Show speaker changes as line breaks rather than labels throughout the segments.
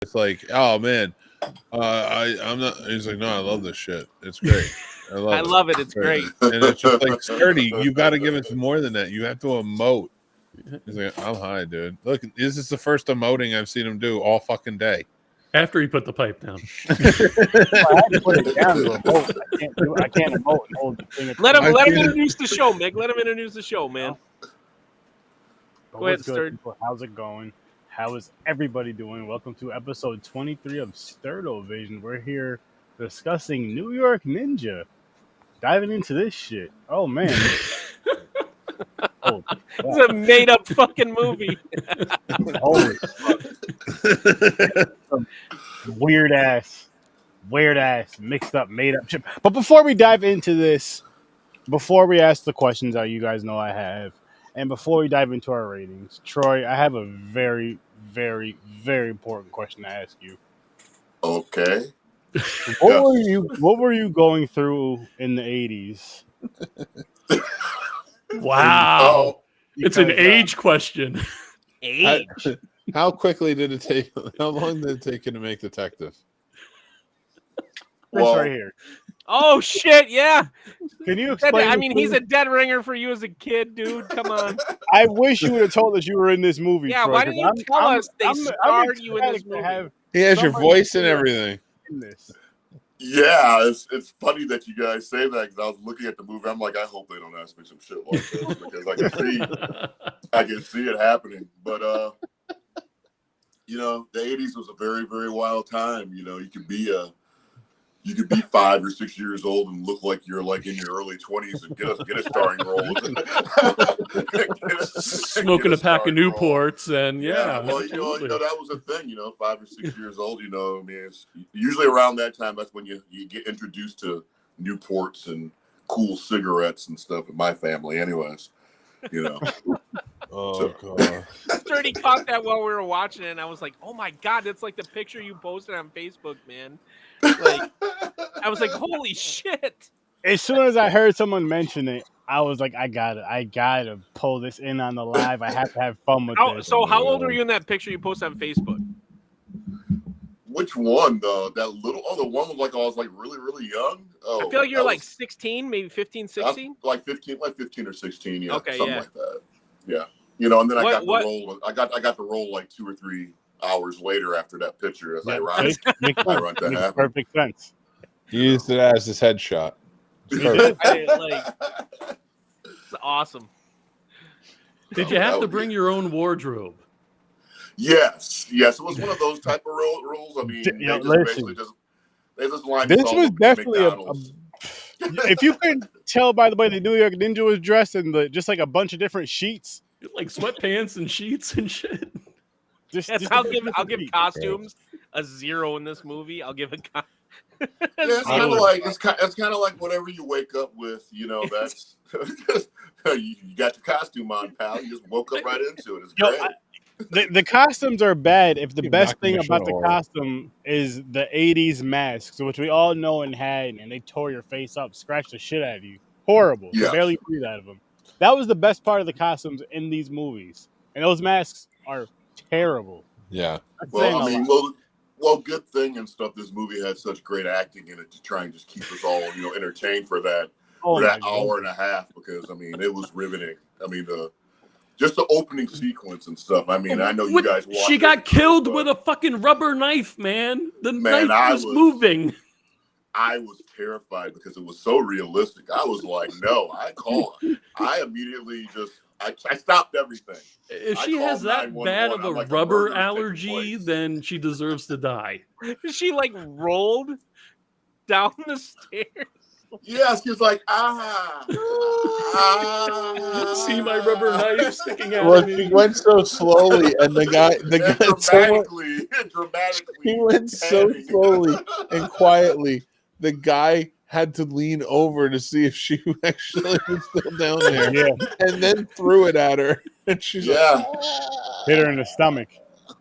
It's like, oh man, I'm not. He's like, no, I love this shit. It's great.
I love it. It's great.
And it's just like, Sturdy, you got to give us more than that. You have to emote. He's like, I'm high, dude. Look, this is the first emoting I've seen him do all fucking day.
After he put the pipe down.
I had to put it down to emote. I can't emote and hold the thing.
Let him introduce the show, Mick. Let him introduce the show, man. Go ahead, Sturd.
How's it going? How is everybody doing? Welcome to episode 23 of STURD. We're here discussing New York Ninja. Diving into this shit. Oh, man. Oh,
it's a made-up fucking movie.
Holy fuck. Weird ass, mixed up, made up shit. But before we dive into this, before we ask the questions that you guys know I have, and before we dive into our ratings, Troy, I have a very, very, very important question to ask you.
Okay.
What were you going through in the 80s?
Wow. It's an age question.
Age.
How quickly did it take? How long did it take you to make detective?
This right here.
Oh shit! Yeah.
Can you explain?
I mean, he's a dead ringer for you as a kid, dude. Come on.
I wish you would have told us you were in this movie.
Yeah,
Troy,
why didn't you tell us they starred you in this movie?
He has your voice and everything.
In this.
Yeah, it's funny that you guys say that because I was looking at the movie. I'm like, I hope they don't ask me some shit like this because I can see it happening. But you know, the 80s was a very, very wild time. You know, you could be 5 or 6 years old and look like you're like in your early 20s and get a starring role.
Smoking a pack of Newports and
well, you know that was a thing. You know, 5 or 6 years old. You know, I mean, it's usually around that time. That's when you get introduced to Newports and cool cigarettes and stuff. In my family, anyways. You know.
God.
Sturdy caught that while we were watching it, and I was like, "Oh my god, it's like the picture you posted on Facebook, man." Like, I was like, "Holy shit!"
As soon as I heard someone mention it, I was like, I gotta pull this in on the live. I have to have fun with this.
So how old were you in that picture you posted on Facebook?
Which one though? That little? Oh, the one was like I was like really, really young. Oh,
I feel like you're like 16, maybe 15, 16.
Like 15 or 16. Yeah,
okay,
something like that. Yeah, you know, and then I got the role. I got the role like 2 or 3 hours later after that picture. As ironic.
Makes perfect sense.
He used it as his headshot.
It's awesome.
Did you have to bring your own wardrobe?
Yes. It was one of those type of rules. I mean, they just lined
this was definitely if you can tell by the way the New York Ninja was dressed in just like a bunch of different sheets,
like sweatpants and sheets and shit.
I'll give costumes a 0 in this movie. I'll give a.
It's kind of like whatever you wake up with. You know, that's you got your costume on, pal. You just woke up right into it. It's great.
The costumes are bad if the best thing about the costume is the 80s masks, which we all know and had, and they tore your face up, scratched the shit out of you. Horrible.
Yeah.
You barely breathe out of them. That was the best part of the costumes in these movies. And those masks are terrible.
Yeah.
Well, I mean, good thing and stuff. This movie had such great acting in it to try and just keep us all, you know, entertained for that hour and a half because I mean it was riveting. I mean just the opening sequence and stuff. I mean, I know you guys watched.
She got killed with a fucking rubber knife, man. The knife was moving.
I was terrified because it was so realistic. I was like, no, I immediately I stopped everything.
If she has that bad of a rubber allergy, then she deserves to die.
She like rolled down the stairs.
Yeah, she's like,
See my rubber knife sticking out.
Well, she went so slowly, and the guy
dramatically.
He went so slowly and quietly. The guy had to lean over to see if she actually was still down there, and then threw it at her, and she's like,
hit her in the stomach.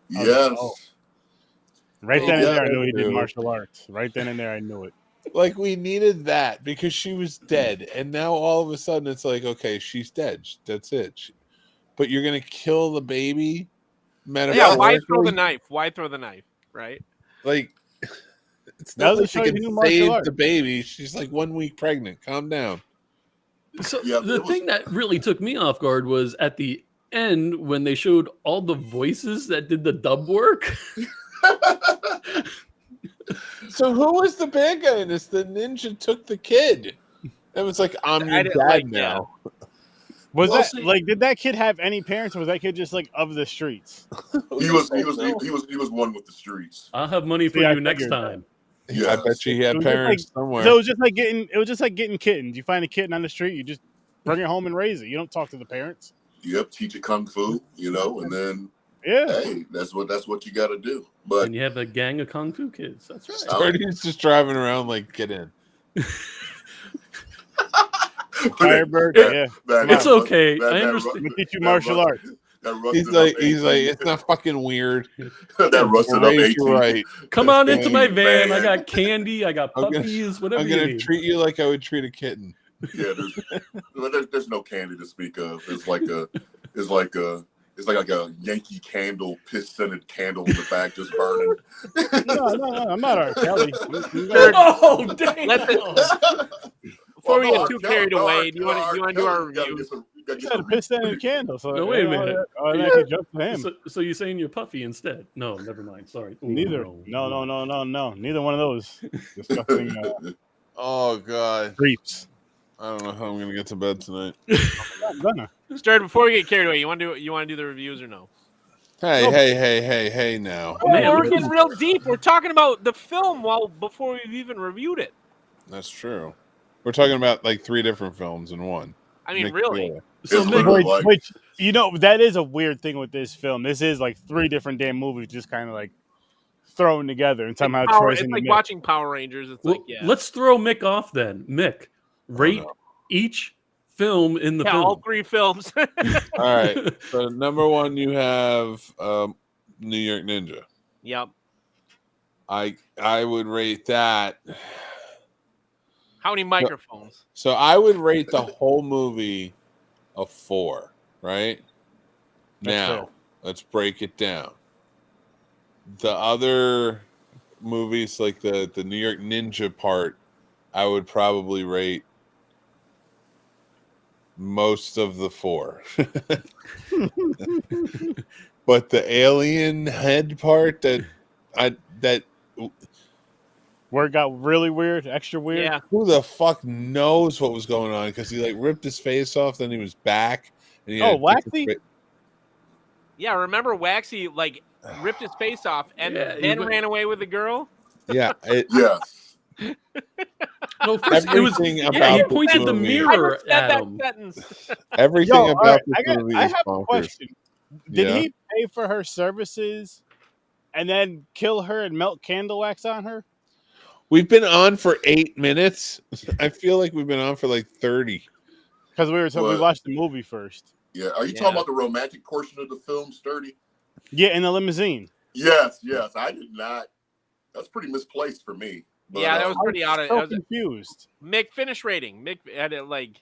Yes.
Right then and there, I knew he did martial arts. Right then and there, I knew it.
Like, we needed that because she was dead, and now all of a sudden it's like, okay, she's dead. That's it. But you're gonna kill the baby?
Yeah, why throw the knife? Why throw the knife? right?
Like, it's
Now
not
they
like
show
she
you
can
new martial
save
arts.
the baby. She's like 1 week pregnant. Calm down.
So
Yeah,
the thing that really took me off guard was at the end when they showed all the voices that did the dub work.
So who was the bad guy in this? The ninja took the kid. It was like, I'm
I
your
didn't
dad
like-
now.
Was
Well,
that
see-
like? Did that kid have any parents, or was that kid just like of the streets?
He was one with the streets.
I'll have money for
See, I
you next
figured
time.
I bet you he
It
had
was just
parents
like-
somewhere.
So it was just like getting kittens. You find a kitten on the street, you just bring it home and raise it. You don't talk to the parents.
Yep, teach it kung fu, and then
Yeah.
hey, that's what you got to do. But
And you have a gang of kung fu kids. That's right.
Sturdy's just driving around like, get in.
Firebird.
That-
Yeah.
that-
It's
that-
okay.
that-
I
that
understand.
ru-
We teach you
that
martial
ru-
arts.
that
He's
rusted up
like,
18
it's not fucking weird.
that rusted up
Raise
18.
you right.
Come on into my van.
Man.
I got candy. I got
I'm gonna-
puppies. Whatever
I'm
you
gonna
need.
treat you like I would treat a kitten.
Yeah, there's no candy to speak of. It's like a Yankee candle, piss scented candle in the back just burning.
No, I'm not R. Kelly.
Oh, dang.
Before we
Well,
get too
no,
carried
no,
away, do you want to do our
you gotta
review?
get some- you gotta
You
get
said
some-
piss in a candle. So
No, wait a minute.
I could jump to him.
So you're saying you're puffy instead? No, never mind. Sorry. Ooh,
Neither. No. Neither one of those disgusting
Oh god,
creeps.
I don't know how I'm gonna get to bed tonight.
I'm gonna.
Start before we get carried away. You want to do the reviews or no?
Hey now.
Oh,
Man,
we're getting real deep. We're talking about the film before we've even reviewed it.
That's true. We're talking about like 3 different films in one.
I mean,
Nick
really.
Fury.
So
It's
Mick,
literally like-
Which that is a weird thing with this film. This is like 3 different damn movies just kind of like thrown together, and somehow Troy's
It's
in
like
the mix.
watching Power Rangers. It's
well,
like, yeah,
let's throw Mick off then. Mick, rate
no.
each film in the
all
film.
3 films.
All right. So number 1, you have New York Ninja.
Yep.
I would rate that.
How many microphones?
So I would rate the whole movie a 4. Right
That's
now,
fair.
let's break it down. The other movies, like the New York Ninja part, I would probably rate most of the 4. But the alien head part
Where it got really weird, extra weird.
Yeah.
who the fuck knows what was going on, because he like ripped his face off, then he was back. And he had
Oh,
a different
Waxy?
fa-
Yeah, remember Waxy like ripped his face off and
Yeah, he
then
went-
ran away with the girl?
Yeah,
Yes.
No, first, it was.
everything
Yeah,
about
he
this
pointed the
movie-
I
mirror
just said
at
that
him.
sentence.
Everything
Yo, all
about
right,
this movie
I
is
have a
bonkers.
question. Did
Yeah.
he pay for her services and then kill her and melt candle wax on her?
We've been on for 8 minutes. I feel like we've been on for like 30.
Because we
What?
watched the movie first.
Yeah. Are you
Yeah.
talking about the romantic portion of the film, Sturdy?
Yeah, in the limousine.
Yes. I did not. That's pretty misplaced for me. But,
Yeah, that was pretty
I
out
was
of
so
it.
confused.
Mick, finish rating. Mick had it like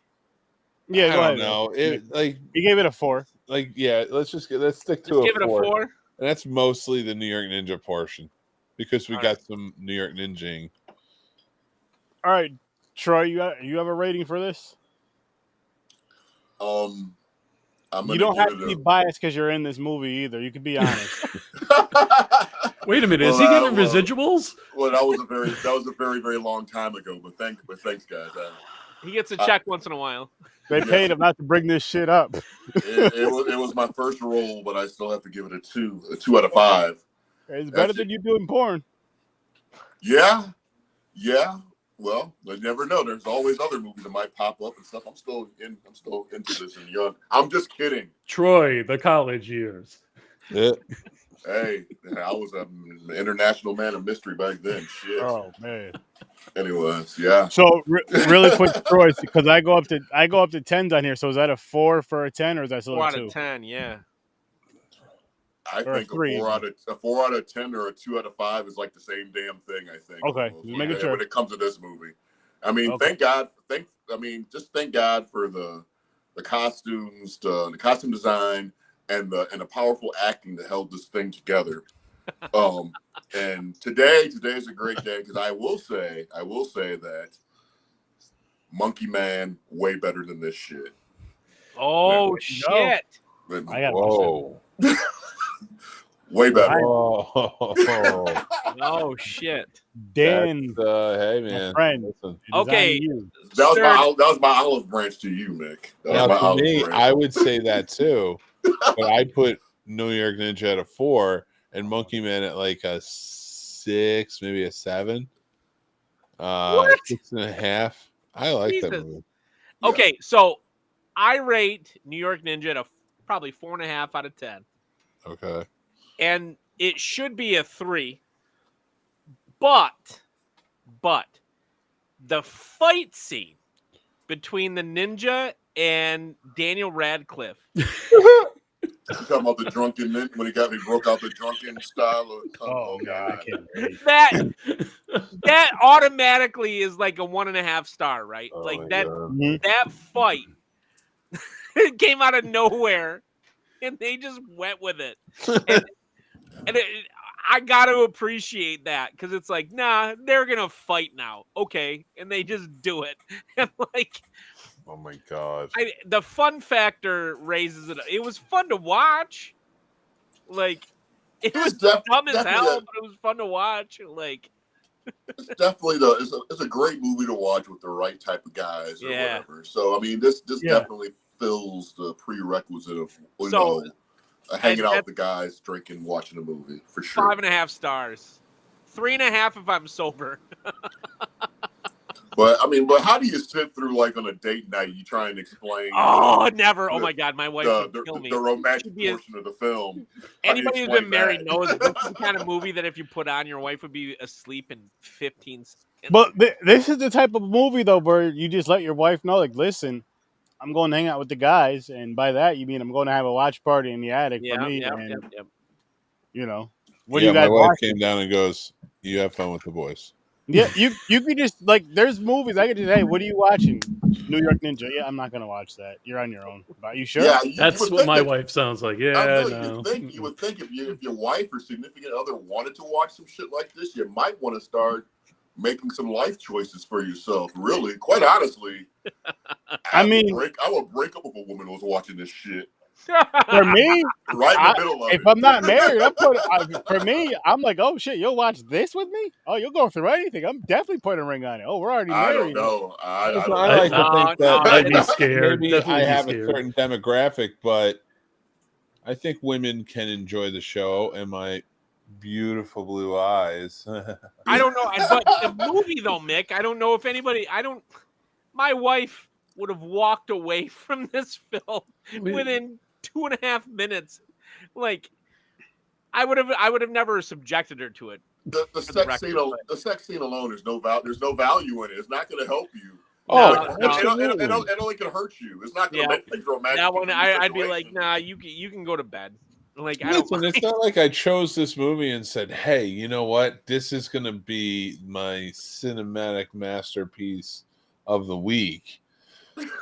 Yeah,
I
go
don't
ahead.
know. It
He gave it a 4.
yeah. Let's stick to
just give it a
4.
4.
And that's mostly the New York Ninja portion, because we
All
got some New York Ninjing.
All right, Troy, you have a rating for this?
I'm gonna
You don't have
give
to
it
be
a-
biased because you're in this movie either. You can be honest.
Wait a minute, is
Well,
he getting
well,
residuals?
Well, that was a very, very long time ago. But thanks, guys.
He gets a check once in a while.
They paid him not to bring this shit up.
It was my first role, but I still have to give it a 2 out of 5.
It's better than you doing porn.
Yeah. Well, I never know. There's always other movies that might pop up and stuff. I'm still into this and young. I'm just kidding.
Troy, the college years.
Yeah.
Hey, I was an international man of mystery back then. Shit.
Oh man.
Anyways, yeah.
So really quick, Troy, because I go up to 10s on here. So is that a 4 for a 10, or is that still
4
a
out
2?
of 10, yeah.
I
Or a
think a
3.
4 out of 10 or a 2 out of 5 is like the same damn thing. I think.
Okay,
almost,
just making
when
sure.
it comes to this movie. I mean,
Okay.
thank God for the costumes, the costume design, and the powerful acting that held this thing together. And today is a great day because I will say that Monkey Man way better than this shit.
Oh
Wait,
shit!
I got
Whoa.
Way better.
Whoa.
Oh shit!
Dan,
Hey
my
man.
friend.
Listen.
It is
Okay.
on you.
That
Sturd,
was my olive branch to you, Mick. That was
Now,
my
for
olive
me,
branch.
I would say that too, but I put New York Ninja at a 4 and Monkey Man at like a 6, maybe a 7.
What?
6.5. I like that
Jesus.
movie.
Okay, so I rate New York Ninja at a probably 4.5 out of 10,
Okay.
and it should be a 3. But the fight scene between the ninja and Daniel Radcliffe.
You talking about the drunken when he broke out the drunken style of
Oh man, I can't wait.
That automatically is like a 1.5 star, right?
Oh
like
my
that
God.
that fight it came out of nowhere and they just went with it. I got to appreciate that because it's like, nah, they're gonna fight now, okay, and they just do it. And like,
Oh my God.
the fun factor raises it. It was fun to watch. Like, it was dumb as hell, but it was fun to watch. Like,
it's definitely it's a great movie to watch with the right type of guys or whatever. So I mean, this definitely fills the prerequisite of hanging out with the guys, drinking, watching a movie for sure.
5.5 stars, 3.5 if I'm sober.
But how do you sit through like on a date night? You try and explain.
Oh, never! Oh my God, my wife would kill me.
The romantic portion of the film.
Anybody who's been married knows this is the kind of movie that if you put on, your wife would be asleep in 15 seconds.
But this is the type of movie though where you just let your wife know, like, listen, I'm going to hang out with the guys, and by that you mean I'm going to have a watch party in the attic for me. You know, what do you guys?
My wife came down and goes, "You have fun with the boys."
Yeah, you could just like, there's movies I could just, hey, what are you watching? New York Ninja. Yeah, I'm not gonna watch that. You're on your own. Are you sure?
Yeah, that's what my wife sounds like. Yeah,
you would think if your wife or significant other wanted to watch some shit like this, you might want to start making some life choices for yourself. Really, quite honestly, I would break up with a woman who was watching this shit.
For me,
right in the middle of
if I'm not married, for me, I'm like, oh shit, you'll watch this with me? Oh, you'll go through anything. I'm definitely putting a ring on it. Oh, we're already married.
I don't know. I
like to think that
I'd be scared.
Maybe I have a certain demographic, but I think women can enjoy the show. And my beautiful blue eyes.
I don't know, but the movie though, Mick, I don't know if anybody. My wife would have walked away from this film within 2.5 minutes. Like, I would have never subjected her to it.
The sex scene alone, there's no value in it. It's not going to help you. It only can hurt you. It's not going to make things romantic.
That one, I'd be like, nah, you can go to bed. Like,
listen, it's not like I chose this movie and said, hey, you know what? This is going to be my cinematic masterpiece of the week.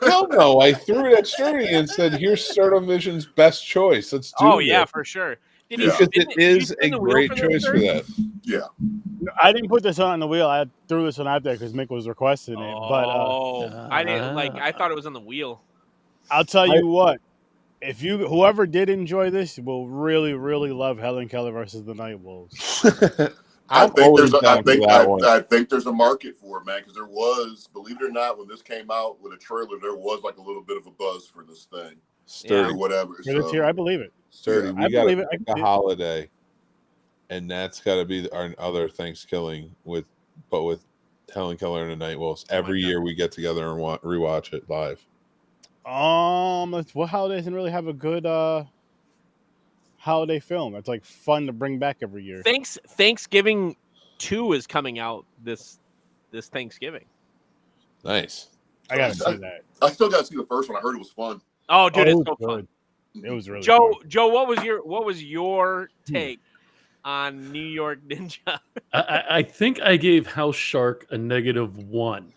No, I threw it at Sturdy and said, here's Vision's best choice. Let's do it.
Yeah, for sure.
Because it is a great choice for that.
Yeah.
I didn't put this on the wheel. I threw this one out there because Mick was requesting it. But
I didn't I thought it was on the wheel.
I'll tell you what. If whoever did enjoy this will really, really love Helen Keller versus the Night Wolves.
I think there's a market for it, man, because there was, believe it or not, when this came out with a trailer, there was like a little bit of a buzz for this thing.
Sturdy.
Or whatever.
I believe it.
Sturdy, we got to pick a holiday, and that's got to be our other Thanksgiving with Helen Keller and the Night Wolves. Every year we get together and rewatch it live.
What holiday doesn't really have a good holiday film? It's like fun to bring back every year.
Thanksgiving 2 is coming out this Thanksgiving.
Nice.
I gotta see that.
I still gotta see the first one. I heard it was fun.
Oh, dude, it's so fun.
It was really
Joe.
fun.
Joe, what was your take on New York Ninja?
I think I gave House Shark a -1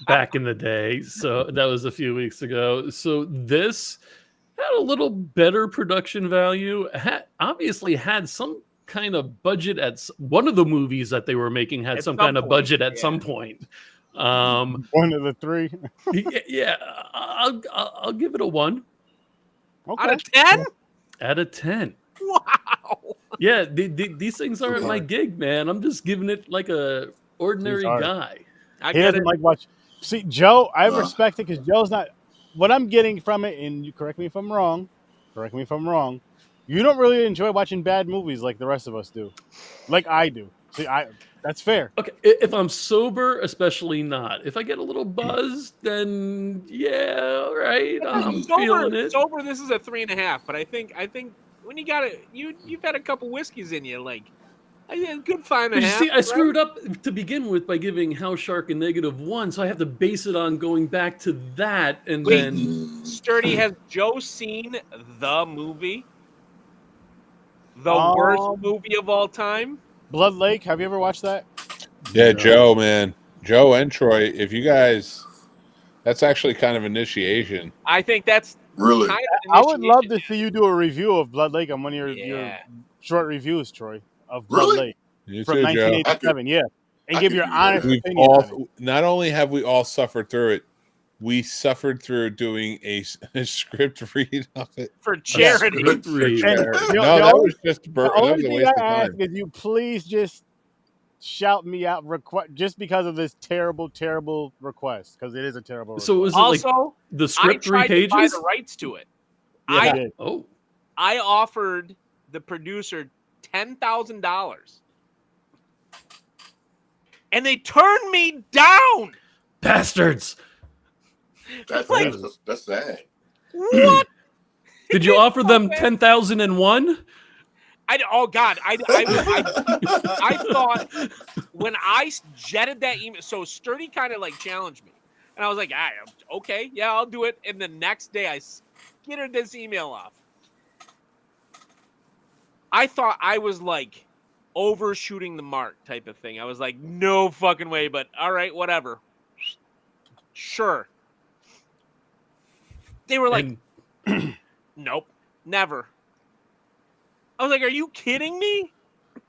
back in the day. So that was a few weeks ago. So this had a little better production value. Obviously had some kind of budget at one of the movies that they were making had
At
some
some
kind of
point,
budget at
yeah.
some point.
One of the three.
Yeah, I'll give it a 1
Okay.
Out of 10?
out of 10.
Wow.
Yeah, these things aren't my gig, man. I'm just giving it like a ordinary
hard.
guy.
I
He
get
doesn't
it.
like watch. See, Joe, I respect it because Joe's not. What I'm getting from it, and you correct me if I'm wrong. Correct me if I'm wrong. You don't really enjoy watching bad movies like the rest of us do, like I do. See, that's fair.
Okay, if I'm sober, especially not. If I get a little buzzed, then yeah, all right, I'm feeling it.
Sober, this is a 3.5. But I think when you got it, you've had a couple whiskeys in you, like a good 5.5.
You see, I screwed up to begin with by giving House Shark a -1, so I have to base it on going back to that, and then
Sturdy, has Joe seen the movie? The worst movie of all time?
Blood Lake. Have you ever watched that?
Yeah, Joe, man. Joe and Troy, if you guys, that's actually kind of initiation.
I think that's
Really?
kind of
I would love to
initiation.
see you do a review of Blood Lake on one of your short reviews, Troy, of Blood
Really?
Lake
You
from
too, Joe.
1987. Yeah, and
I
give
could
your
do
honest
that.
We've
opinion. on it.
all, not only have we all suffered through it, we suffered through doing a script read of it.
For charity.
Script read.
And
No,
the
that
only-
was just
The
that
only
was a
thing
waste
I
of
ask
time.
is you please just shout me out just because of this terrible, terrible request, because it is a terrible request.
So was it like
Also,
the
I
script 3
tried to buy
pages?
the rights to it.
Yeah, I
I
did.
Oh,
I offered the producer $10,000, and they turned me down.
bastards!
That's sad.
What?
Did you offer them 10,001?
Oh God! I thought when I jetted that email, so Sturdy kind of like challenged me, and I was like, okay, yeah, I'll do it. And the next day, I skittered this email off. I thought I was like overshooting the mark type of thing. I was like, no fucking way, but all right, whatever. Sure. They were like, nope, never. I was like, are you kidding me?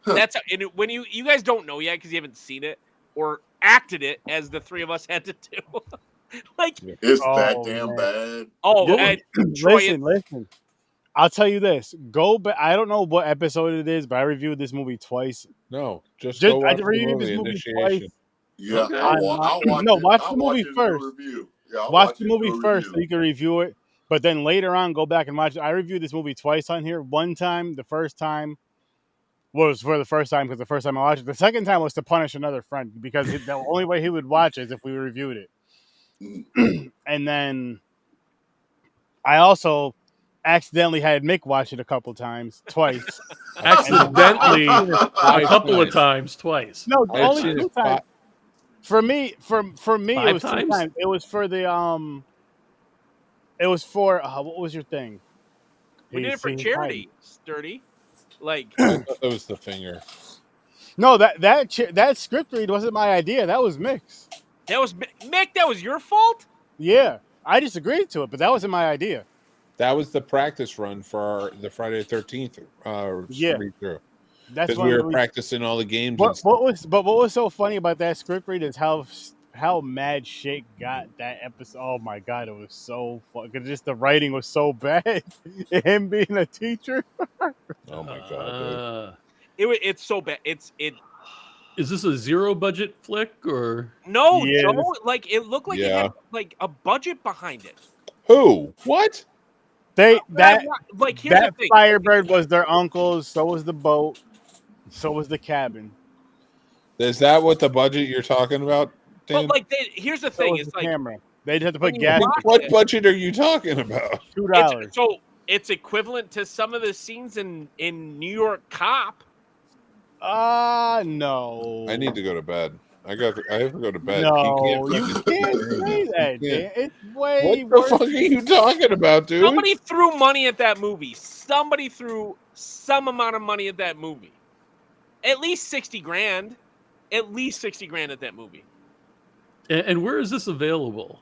That's when you guys don't know yet because you haven't seen it or acted it as the three of us had to do. Like,
It's that
Oh,
damn
man.
bad.
oh, and Troy,
Listen. I'll tell you this. Go back. I don't know what episode it is, but I reviewed this movie twice.
No, just
Just-
go
I
watch the
reviewed
movie.
this movie
Initiation.
Yeah,
Okay.
I'll watch
No,
it.
watch
I'll
the movie
it and do a
first.
review. Yeah, I'll
Watch
it
the
and do
movie
a
first so
review.
you can review it. But then later on, go back and watch it. I reviewed this movie twice on here. One time, the first time was for the first time because the first time I watched it. The second time was to punish another friend because the only way he would watch it is if we reviewed it. And then I also accidentally had Mick watch it a couple times, twice.
Accidentally, a couple of
times.
times, twice.
No,
I've
only
seen
2
it
times. For me, for me, it
5
was 2
times?
times. It was for the It was for what was your thing?
we did it for charity, Sturdy. Like,
I thought that was the finger.
No, that script read wasn't my idea. That was Mick's.
that was Mick. That was your fault.
Yeah, I just agreed to it, but that wasn't my idea.
That was the practice run for the Friday the 13th
Yeah.
read through.
That's
Because
one
we
of
were
the reasons.
practicing all the games. and
What was so funny about that script read is how mad Shake got that episode. Oh my god, it was so fun because just the writing was so bad. Him being a teacher.
Oh my god, dude.
It's so bad. Is
this a 0 budget flick or?
no,
Yes.
Joe. Like, it looked like it
Yeah.
had like a budget behind it.
Who? What?
Here's
That
the
thing.
Firebird was their uncle's. So was the boat. So was the cabin.
Is that what the budget you're talking about, Dan?
But like, here's the
So
thing:
was
it's
the
like
camera. They just had to put
when you
gas.
watch
What
it,
budget are you talking about?
$2.
so it's equivalent to some of the scenes in New York Cop.
No.
I need to go to bed. I have to go to bed.
No,
He
you
can't
can't
fucking-
say that,
You
Dan.
can't.
It's way
What the
worse.
fuck are you talking about, dude?
Somebody threw money at that movie. Somebody threw some amount of money at that movie. At least 60 grand. At least 60 grand at that movie.
And where is this available?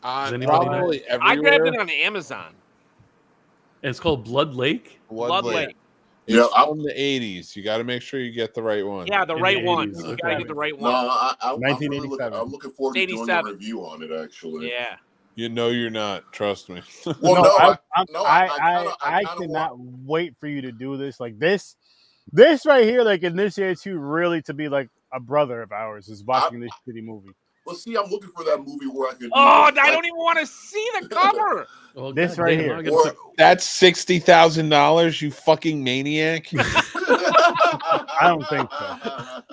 Does anybody know?
Probably
I grabbed
everywhere.
it on Amazon.
And it's called Blood Lake.
Blood Lake.
It's
Yeah,
from the 80s. You got to make sure you get the right one.
Yeah, the
In
right
the
one.
80s,
You
okay.
gotta get the right
No,
one.
I'm really
1987.
I'm looking forward to doing a
87.
review on it. Actually.
Yeah.
You know you're not. Trust me.
Well,
No,
no,
I cannot wait for you to do this. Like this right here, like initiates you really to be like a brother of ours is watching this shitty movie.
Well, see, I'm looking for that movie where I can.
Oh, I don't even want to see the cover.
Oh,
This
God
right
damn,
here.
I gotta
Or-
put-
That's $60,000. You fucking maniac.
I don't think so.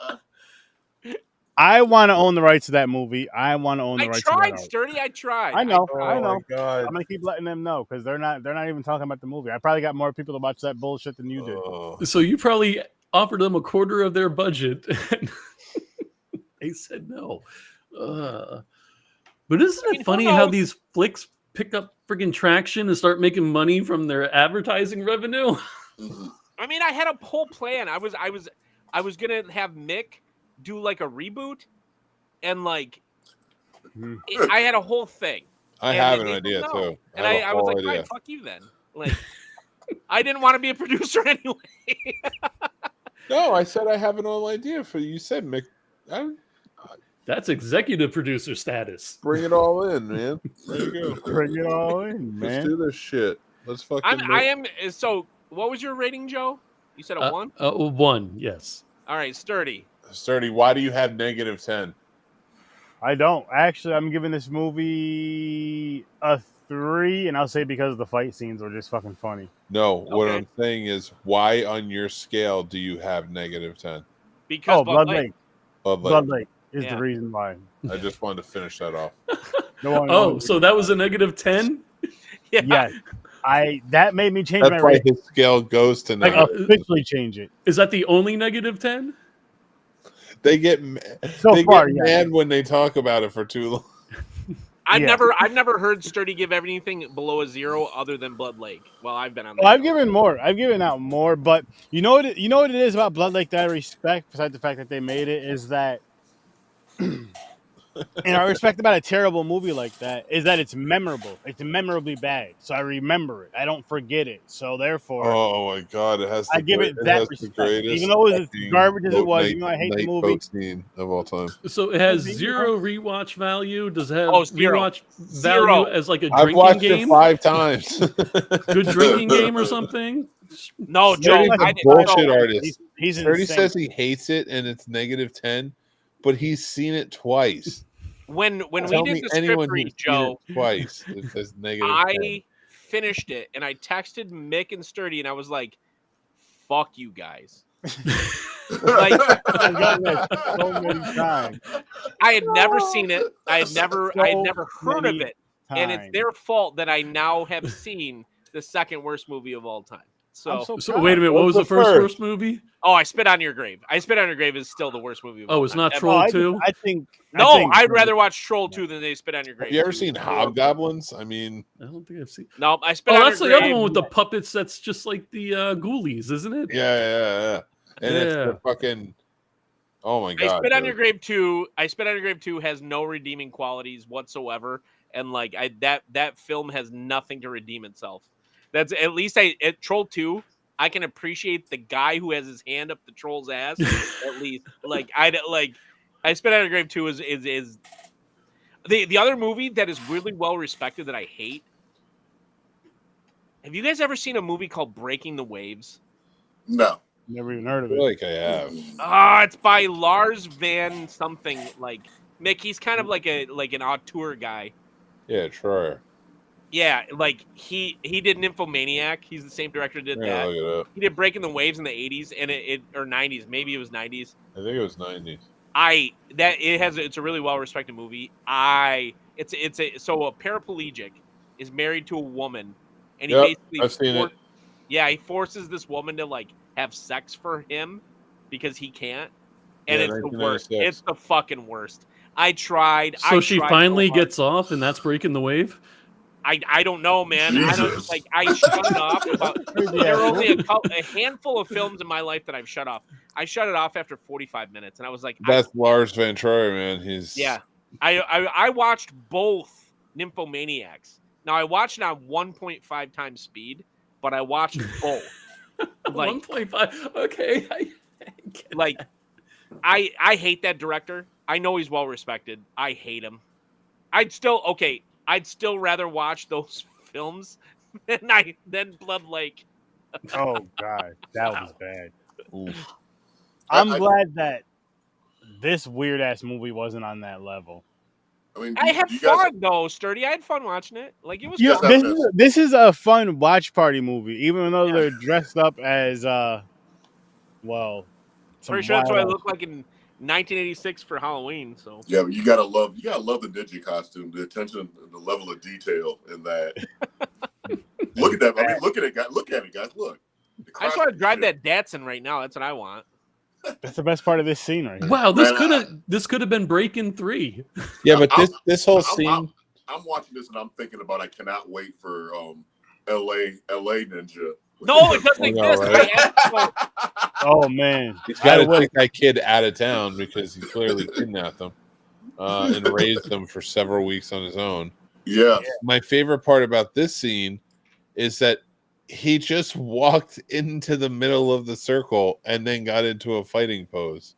I want to own the rights to that movie. I want to own the
I
rights to that
tried,
art.
Sturdy. I tried.
I know.
Oh
I know.
my god.
I'm gonna keep letting them know because they're not even talking about the movie. I probably got more people to watch that bullshit than you did.
Oh.
So you probably offered them a quarter of their budget, and they said no. But isn't it
who
funny how
knows?
these flicks pick up freaking traction and start making money from their advertising revenue?
I mean, I had a whole plan. I was gonna have Mick do like a reboot, and like I had a whole thing.
I
And
have
then
an
they
idea
said no.
too.
And
have a
I was
whole
like,
idea.
fine, fuck you then. Like, I didn't want to be a producer anyway.
No, I said I have an whole idea for you. You said Mick.
That's executive producer status.
Bring it all in, man. There you go.
Bring it all in,
Let's
man.
do this shit. Let's fucking.
I am. So, what was your rating, Joe? You said a 1?
1, yes.
All right, Sturdy.
Sturdy. Why do you have -10?
I don't actually. I'm giving this movie a 3, and I'll say because the fight scenes are just fucking funny.
No, what
Okay.
I'm saying is, why on your scale do you have -10?
Because
Blood Lake.
Blood Lake.
Blood Lake is
Yeah.
the reason why.
I just wanted to finish that off.
Oh, so that was a -10?
Yeah.
Yes. That made me change
That's
my
why
rating.
his scale goes to
Like
negative.
officially change it.
Is that the only -10?
They get
So
they
far,
get
yeah.
mad when they talk about it for too long.
I've
Yeah.
never heard Sturdy give anything below a 0 other than Blood Lake. Well, I've been on.
Well, I've given more. I've given out more, but you know what? You know what it is about Blood Lake that I respect, besides the fact that they made it, is that, and I respect about a terrible movie like that is that it's memorable. It's memorably bad, so I remember it. I don't forget it. So therefore,
Oh my god, it has.
I give it that
has the
respect.
greatest
Even though it was as
fucking
garbage as it was,
night-
even though I hate the
night
movie.
boat scene of all time.
So it has
Maybe,
0 rewatch value. Does it have
Oh, 0.
rewatch
0.
value as like a
I've
drinking
watched
game?
it 5 times.
Good drinking game or something?
No, Joe.
Sturdy's
I
a
didn't-
bullshit
no.
artist.
He's
Sturdy
insane.
says he hates it and it's -10, but he's seen it twice.
When we
Tell
did
me
the script
anyone
read,
who's
Joe,
seen it twice. It says -10.
I finished it and I texted Mick and Sturdy and I was like, "Fuck you guys." Like,
I've gotten that so many times.
I had never seen it. I had never heard of
many
it, and it's their fault that I now have seen the second worst movie of all time.
I'm
So,
So wait a minute, what was
What's
the
the
first
first?
worst movie?
oh, I Spit on Your Grave. I Spit on Your Grave is still the worst movie of all
Oh, it's
time.
not
Ever.
Troll 2?
I think.
No, I'd rather watch Troll 2 than They Spit on Your Grave.
Have you ever seen Hobgoblins? I mean,
I don't think I've seen.
No, I Spit
Oh,
on
that's
Your
the
Grave.
other one with the puppets. That's just like the Ghoulies, isn't it?
yeah. And it's
Yeah.
the fucking. Oh my
I
god.
Spit on
dude.
Your Grave 2. I Spit on Your Grave 2 has no redeeming qualities whatsoever, and like that film has nothing to redeem itself. That's at least at Troll 2. I can appreciate the guy who has his hand up the troll's ass. At least, I Spit on Your Grave 2 is the other movie that is weirdly well respected that I hate. Have you guys ever seen a movie called Breaking the Waves?
No.
Never even heard
I
of
feel
it.
like I have.
It's by Lars Van something. Like Mick, he's kind of like an auteur guy.
Yeah, Troyer.
Yeah, like he did Nymphomaniac. He's the same director that did
Yeah,
that.
look it up.
He did Breaking the Waves in the 80s and or 90s, maybe it was 90s.
I think it was 90s.
It's a really well respected movie. So a paraplegic is married to a woman, and he
Yep,
basically
I've seen it.
Yeah, he forces this woman to like have sex for him because he can't, and
Yeah,
it's the worst.
1996.
It's the fucking worst. I tried.
So she finally
so hard.
gets off, and that's Breaking the Wave?
I don't know, man. I don't
Jesus.
I shut it off. There are only a handful of films in my life that I've shut off. I shut it off after 45 minutes, and I was like,
That's Lars Van Trier, man. He's
yeah. I watched both Nymphomaniacs. Now I watched it on 1.5 times speed, but I watched both. Like,
1.5. Okay.
like I hate that director. I know he's well respected. I hate him. I'd still rather watch those films than Blood Lake.
Oh God, that was bad.
Oof.
I'm glad that this weird ass movie wasn't on that level.
I mean,
I had
you guys,
fun though, Sturdy. I had fun watching it. Like it was
You
fun.
guys
This is a fun watch party movie, even though they're dressed up as well.
Pretty sure that's what I looked like in 1986 for Halloween. So
yeah, but you gotta love the ninja costume, the attention, the level of detail in that. Look at that! I mean, look at it, guys. Look at it, guys. Look.
I just want to drive that Datsun right now. That's what I want.
That's the best part of this scene right here.
Wow, this could have been Breaking 3.
Yeah, but this whole scene.
I'm watching this and I'm thinking about I cannot wait for LA Ninja.
No, it doesn't exist.
Right?
Oh man,
He's got to take that kid out of town because he clearly kidnapped them and raised them for several weeks on his own.
Yeah.
My favorite part about this scene is that he just walked into the middle of the circle and then got into a fighting pose.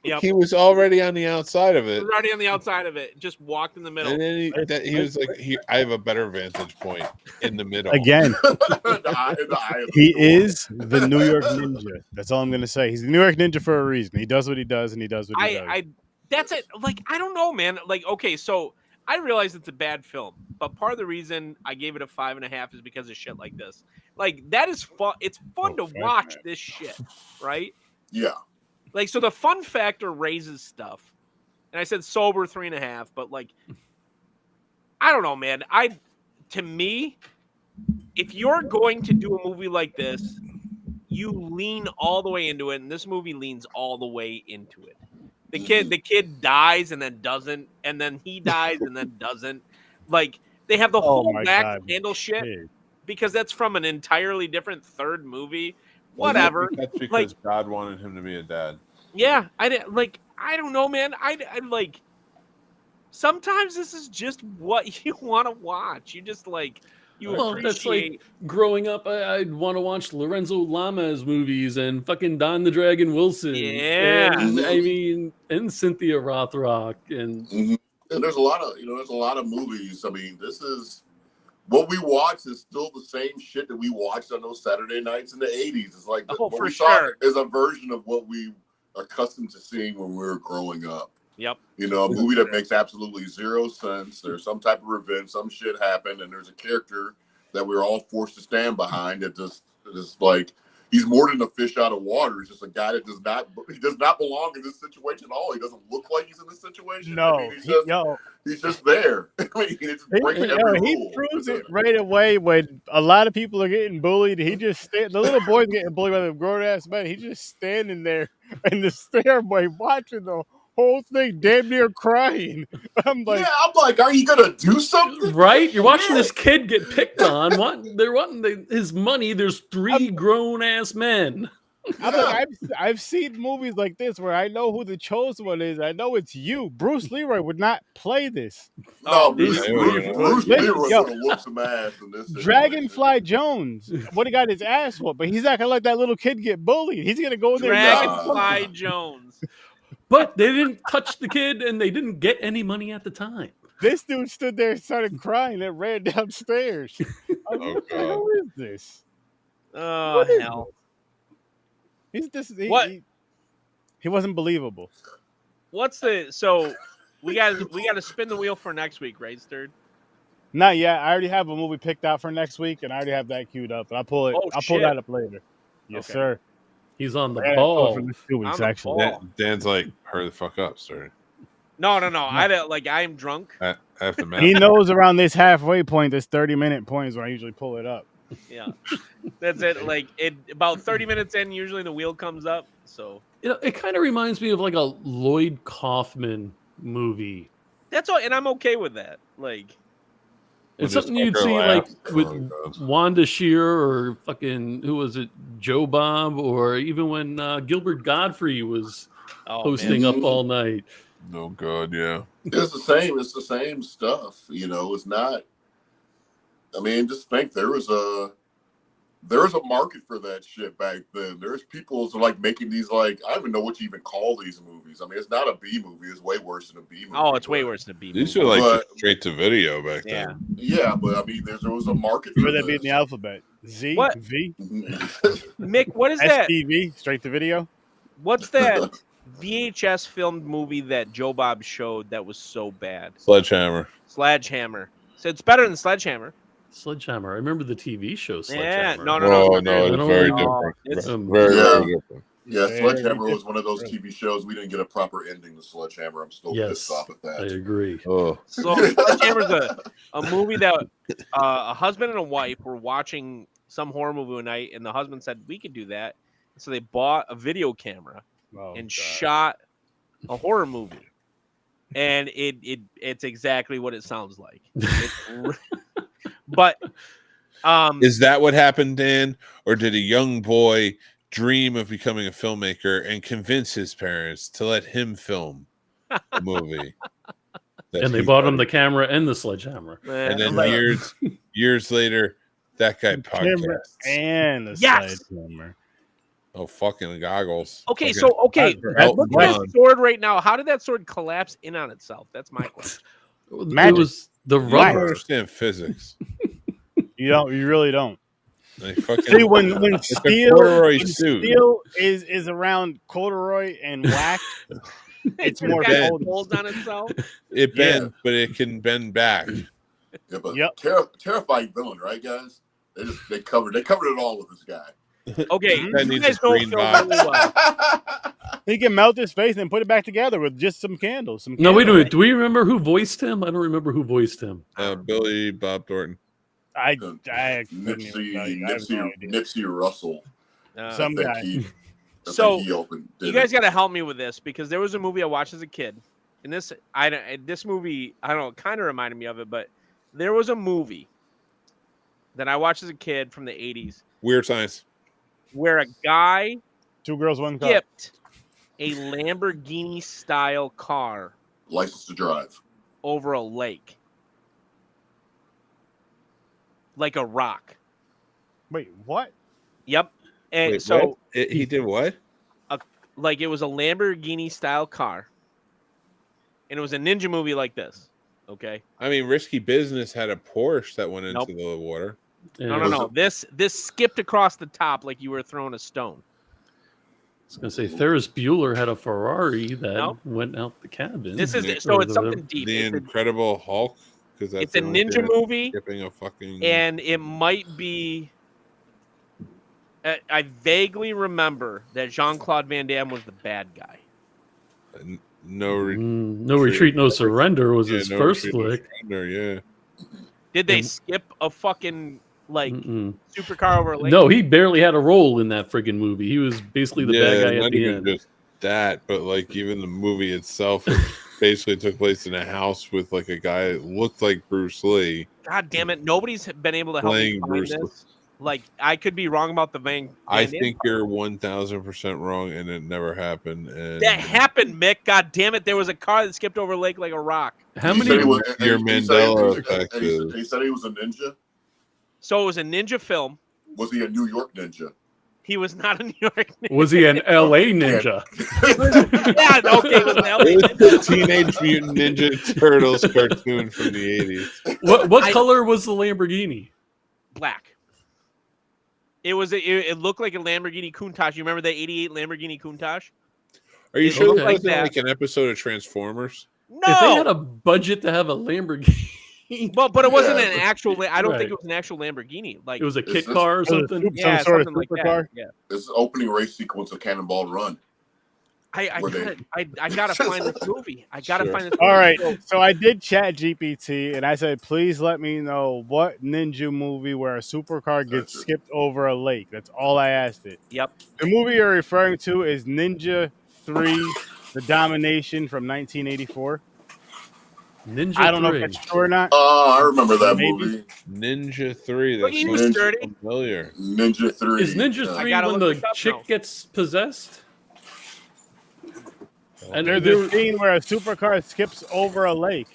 Yep.
He was already on the outside of
He
it.
was already on the outside of it. Just walked in the middle.
And then he was like, I have a better vantage point in the middle.
Again, he is the New York Ninja. That's all I'm going to say. He's the New York Ninja for a reason. He does what he does, and he does what he does.
That's it. Like, I don't know, man. Like, okay, so I realize it's a bad film, but part of the reason I gave it a 5.5 is because of shit like this. Like, that is fun. It's fun to watch this shit, right?
Yeah.
Like, so the fun factor raises stuff. And I said sober 3.5, but like, I don't know, man. To me, if you're going to do a movie like this, you lean all the way into it, and this movie leans all the way into it. The kid dies and then doesn't, and then he dies and then doesn't. Like, they have the whole back handle shit because that's from an entirely different third movie. Whatever.
That's because God wanted him to be a dad.
Yeah, I don't know, man. I like. Sometimes this is just what you want to watch. You just like appreciate.
That's like growing up. I'd want to watch Lorenzo Lamas movies and fucking Don the Dragon Wilson.
Yeah,
and, I mean, and Cynthia Rothrock and.
And there's a lot of movies. I mean, this is what we watch is still the same shit that we watched on those Saturday nights in the 80s. It's like what we saw is a version of what we are accustomed to seeing when we were growing up.
Yep.
You know, a movie that makes absolutely zero sense. There's some type of revenge, some shit happened, and there's a character that we're all forced to stand behind that just like he's more than a fish out of water. He's just a guy that does not belong in this situation at all. He doesn't look like he's in this situation.
No,
I mean, he's just there. I mean,
he proves it right away when a lot of people are getting bullied. He just the little boy's getting bullied by the grown ass man. He's just standing there in the stairway watching the whole thing, damn near crying. I'm like,
are you gonna do something?
Right? You're watching this kid get picked on. They're wanting his money. There's 3 grown ass men.
I'm like, I've seen movies like this where I know who the chosen one is. I know it's you. Bruce Leroy would not play this.
No, Bruce Leroy would have whooped some ass in this.
Dragonfly Jones would have got his ass whooped, but he's not gonna let that little kid get bullied. He's gonna go in there.
Dragonfly Jones.
But they didn't touch the kid, and they didn't get any money at the time.
This dude stood there and started crying and ran downstairs. What the hell is this?
Oh, hell.
He wasn't believable.
So we got to spin the wheel for next week, right, Sturd?
Not yet. I already have a movie picked out for next week, and I already have that queued up. And I'll pull that up later. Yes, sir.
He's on the ball.
For 2 weeks, actually.
Dan's like, hurry the fuck up, sir.
No. I am drunk.
I have to
he knows around this halfway point, this 30-minute point is when I usually pull it up.
Yeah, that's it. Like about 30 minutes in, usually the wheel comes up. So
it kind of reminds me of like a Lloyd Kaufman movie.
That's all, and I'm okay with that. Like.
It's something you'd see like with Wanda Shear or fucking, who was it, Joe Bob, or even when Gilbert Godfrey was hosting Up All Night.
Oh, God, yeah.
It's the same stuff. You know, it's not. I mean, just think there was there was a market for that shit back then. There's people who like making these like I don't even know what you even call these movies. I mean, it's not a B movie. It's way worse than a B movie.
Oh, it's way worse than a B movie.
These were like straight to video back then.
Yeah, but I mean, there was a market for
Where they
this.
be in the alphabet? Z,
What?
V,
Mick, what is that?
STV, straight to video.
What's that VHS filmed movie that Joe Bob showed that was so bad?
Sledgehammer.
So it's better than Sledgehammer.
Sledgehammer. I remember the TV show Sledgehammer.
Yeah, no.
Oh, no, it's very different.
It's
Very different.
Yeah, Sledgehammer was one of those TV shows we didn't get a proper ending to Sledgehammer. I'm still pissed off at that.
I agree.
Oh.
So Sledgehammer's a movie that a husband and a wife were watching some horror movie one night, and the husband said, we could do that. So they bought a video camera and shot a horror movie. And it's exactly what it sounds like. But
is that what happened, Dan? Or did a young boy dream of becoming a filmmaker and convince his parents to let him film a movie?
And they bought him the camera and the sledgehammer.
And then years later, that guy podcasts.
And the sledgehammer.
Oh, fucking goggles.
Okay,
fucking
look at that sword right now. How did that sword collapse in on itself? That's my question.
It was the rubber.
I don't understand physics.
You really don't.
They fucking,
see when
steel
is around corduroy and wax, it's more
folds on itself.
It bends, but it can bend back.
Yeah, but terrifying villain, right, guys? They covered it all with this guy.
Okay, you guys don't feel really well.
He can melt his face and then put it back together with just some candles.
No, wait a minute. Do we remember who voiced him? I don't remember who voiced him.
Billy Bob Thornton.
Nipsey Russell.
Some guy.
So you guys got to help me with this because there was a movie I watched as a kid, and this movie I don't know, kind of reminded me of it, but there was a movie that I watched as a kid from the 80s.
Weird Science.
Where a guy,
two girls, one car,
skipped a Lamborghini style car,
license to drive,
over a lake, like a rock.
Wait, what?
Yep. And
wait,
so
he did what?
Like it was a Lamborghini style car, and it was a ninja movie like this. Okay.
I mean, Risky Business had a Porsche that went into the water.
No. This skipped across the top like you were throwing a stone.
I was gonna say Ferris Bueller had a Ferrari that went out the cabin.
This is so it's something deep.
The Incredible Hulk, because
it's a ninja movie,
skipping a fucking,
and it might be. I vaguely remember that Jean-Claude Van Damme was the bad guy.
No
Retreat, No Surrender was his first flick.
Yeah.
Did they skip a fucking supercar over a lake?
No, he barely had a role in that friggin' movie. He was basically the bad guy at the end.
Just that, but like even the movie itself basically took place in a house with like a guy that looked like Bruce Lee.
God damn it! Nobody's been able to help me find this. Like, I could be wrong about the Van.
I think you're 1,000% wrong, and it never happened. And
that happened, Mick. God damn it! There was a car that skipped over a lake like a rock.
How many?
Your Mandela effect is.
He said he was a ninja.
So it was a ninja film.
Was he a New York ninja?
He was not a New York ninja.
Was he an L.A. ninja?
Okay, it was an L.A.
ninja. Teenage Mutant Ninja Turtles cartoon from the 80s.
What color was the Lamborghini?
Black. It looked like a Lamborghini Countach. You remember the 88 Lamborghini Countach?
Are you sure it wasn't like an episode of Transformers?
No.
If they had a budget to have a Lamborghini.
Well, but it wasn't an actual. I don't think it was an actual Lamborghini. Like
it was a kit car or something.
Yeah,
some sort
something
of
like
car.
that. Yeah.
This is opening race sequence of Cannonball Run.
I gotta find this movie. I gotta find this movie.
All right, so I did chat GPT and I said, please let me know what ninja movie where a supercar gets skipped over a lake. That's all I asked it.
Yep.
The movie you're referring to is Ninja 3: The Domination from 1984.
Ninja
I don't
3.
know if that's true or not.
Oh, I remember that movie.
Ninja 3. That's familiar.
Ninja 3.
Is Ninja 3 when the chick gets possessed?
And there's a scene where a supercar skips over a lake.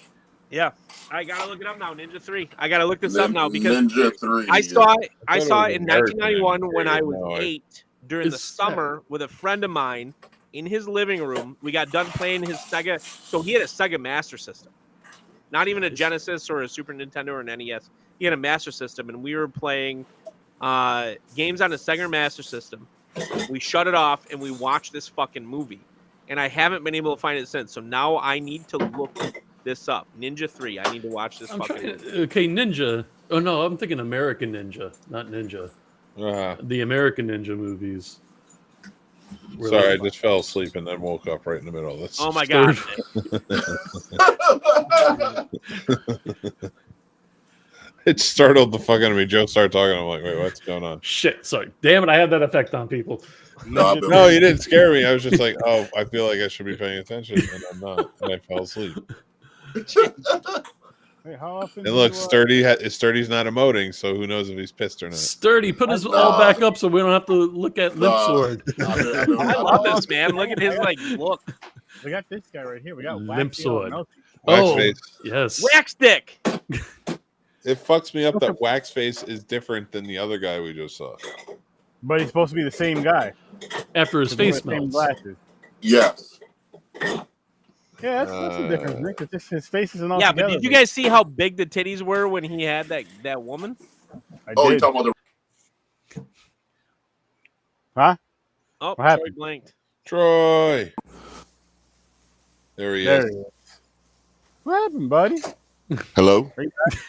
Yeah. I gotta look it up now. Ninja 3. I gotta look this up now because
Ninja 3.
I saw it. I
thought it
saw
was
it in
American
1991
Ninja
when I
3.
was
No,
8 during the
It's-
summer with a friend of mine in his living room. We got done playing his Sega. So he had a Sega Master System, not even a Genesis or a Super Nintendo or an NES. He had a Master System, and we were playing games on a Sega Master System. We shut it off and we watched this fucking movie, and I haven't been able to find it since. So now I need to look this up. Ninja 3. I need to watch this fucking movie.
Okay, Ninja. Oh no, I'm thinking American Ninja, not Ninja. The American Ninja movies.
Sorry, I just fell asleep and then woke up right in the middle of this.
Oh my god!
It startled the fuck out of me. Joe started talking. I'm like, wait, what's going on?
Shit, sorry. Damn it, I had that effect on people.
No,
No, you didn't scare me. I was just like, oh, I feel like I should be paying attention, and I'm not. And I fell asleep.
Hey, how often
And look, Sturdy's not emoting, so who knows if he's pissed or not.
Sturdy, put us all back up so we don't have to look at Limp Sword.
I love this man. Look at his look.
We got this guy right here. We got
Limp Sword.
Wax face.
Yes.
Wax stick.
It fucks me up that Wax face is different than the other guy we just saw.
But he's supposed to be the same guy.
After his face
Same
melts.
glasses.
Yes.
Yeah, that's the difference, Nick. It's just his face isn't all
Yeah,
together.
but did you guys see how big the titties were when he had that woman?
I
Oh, you
did.
talking about
Huh?
Oh,
What happened?
Troy blinked.
Troy. There he
There
is.
he is. What happened, buddy?
Hello?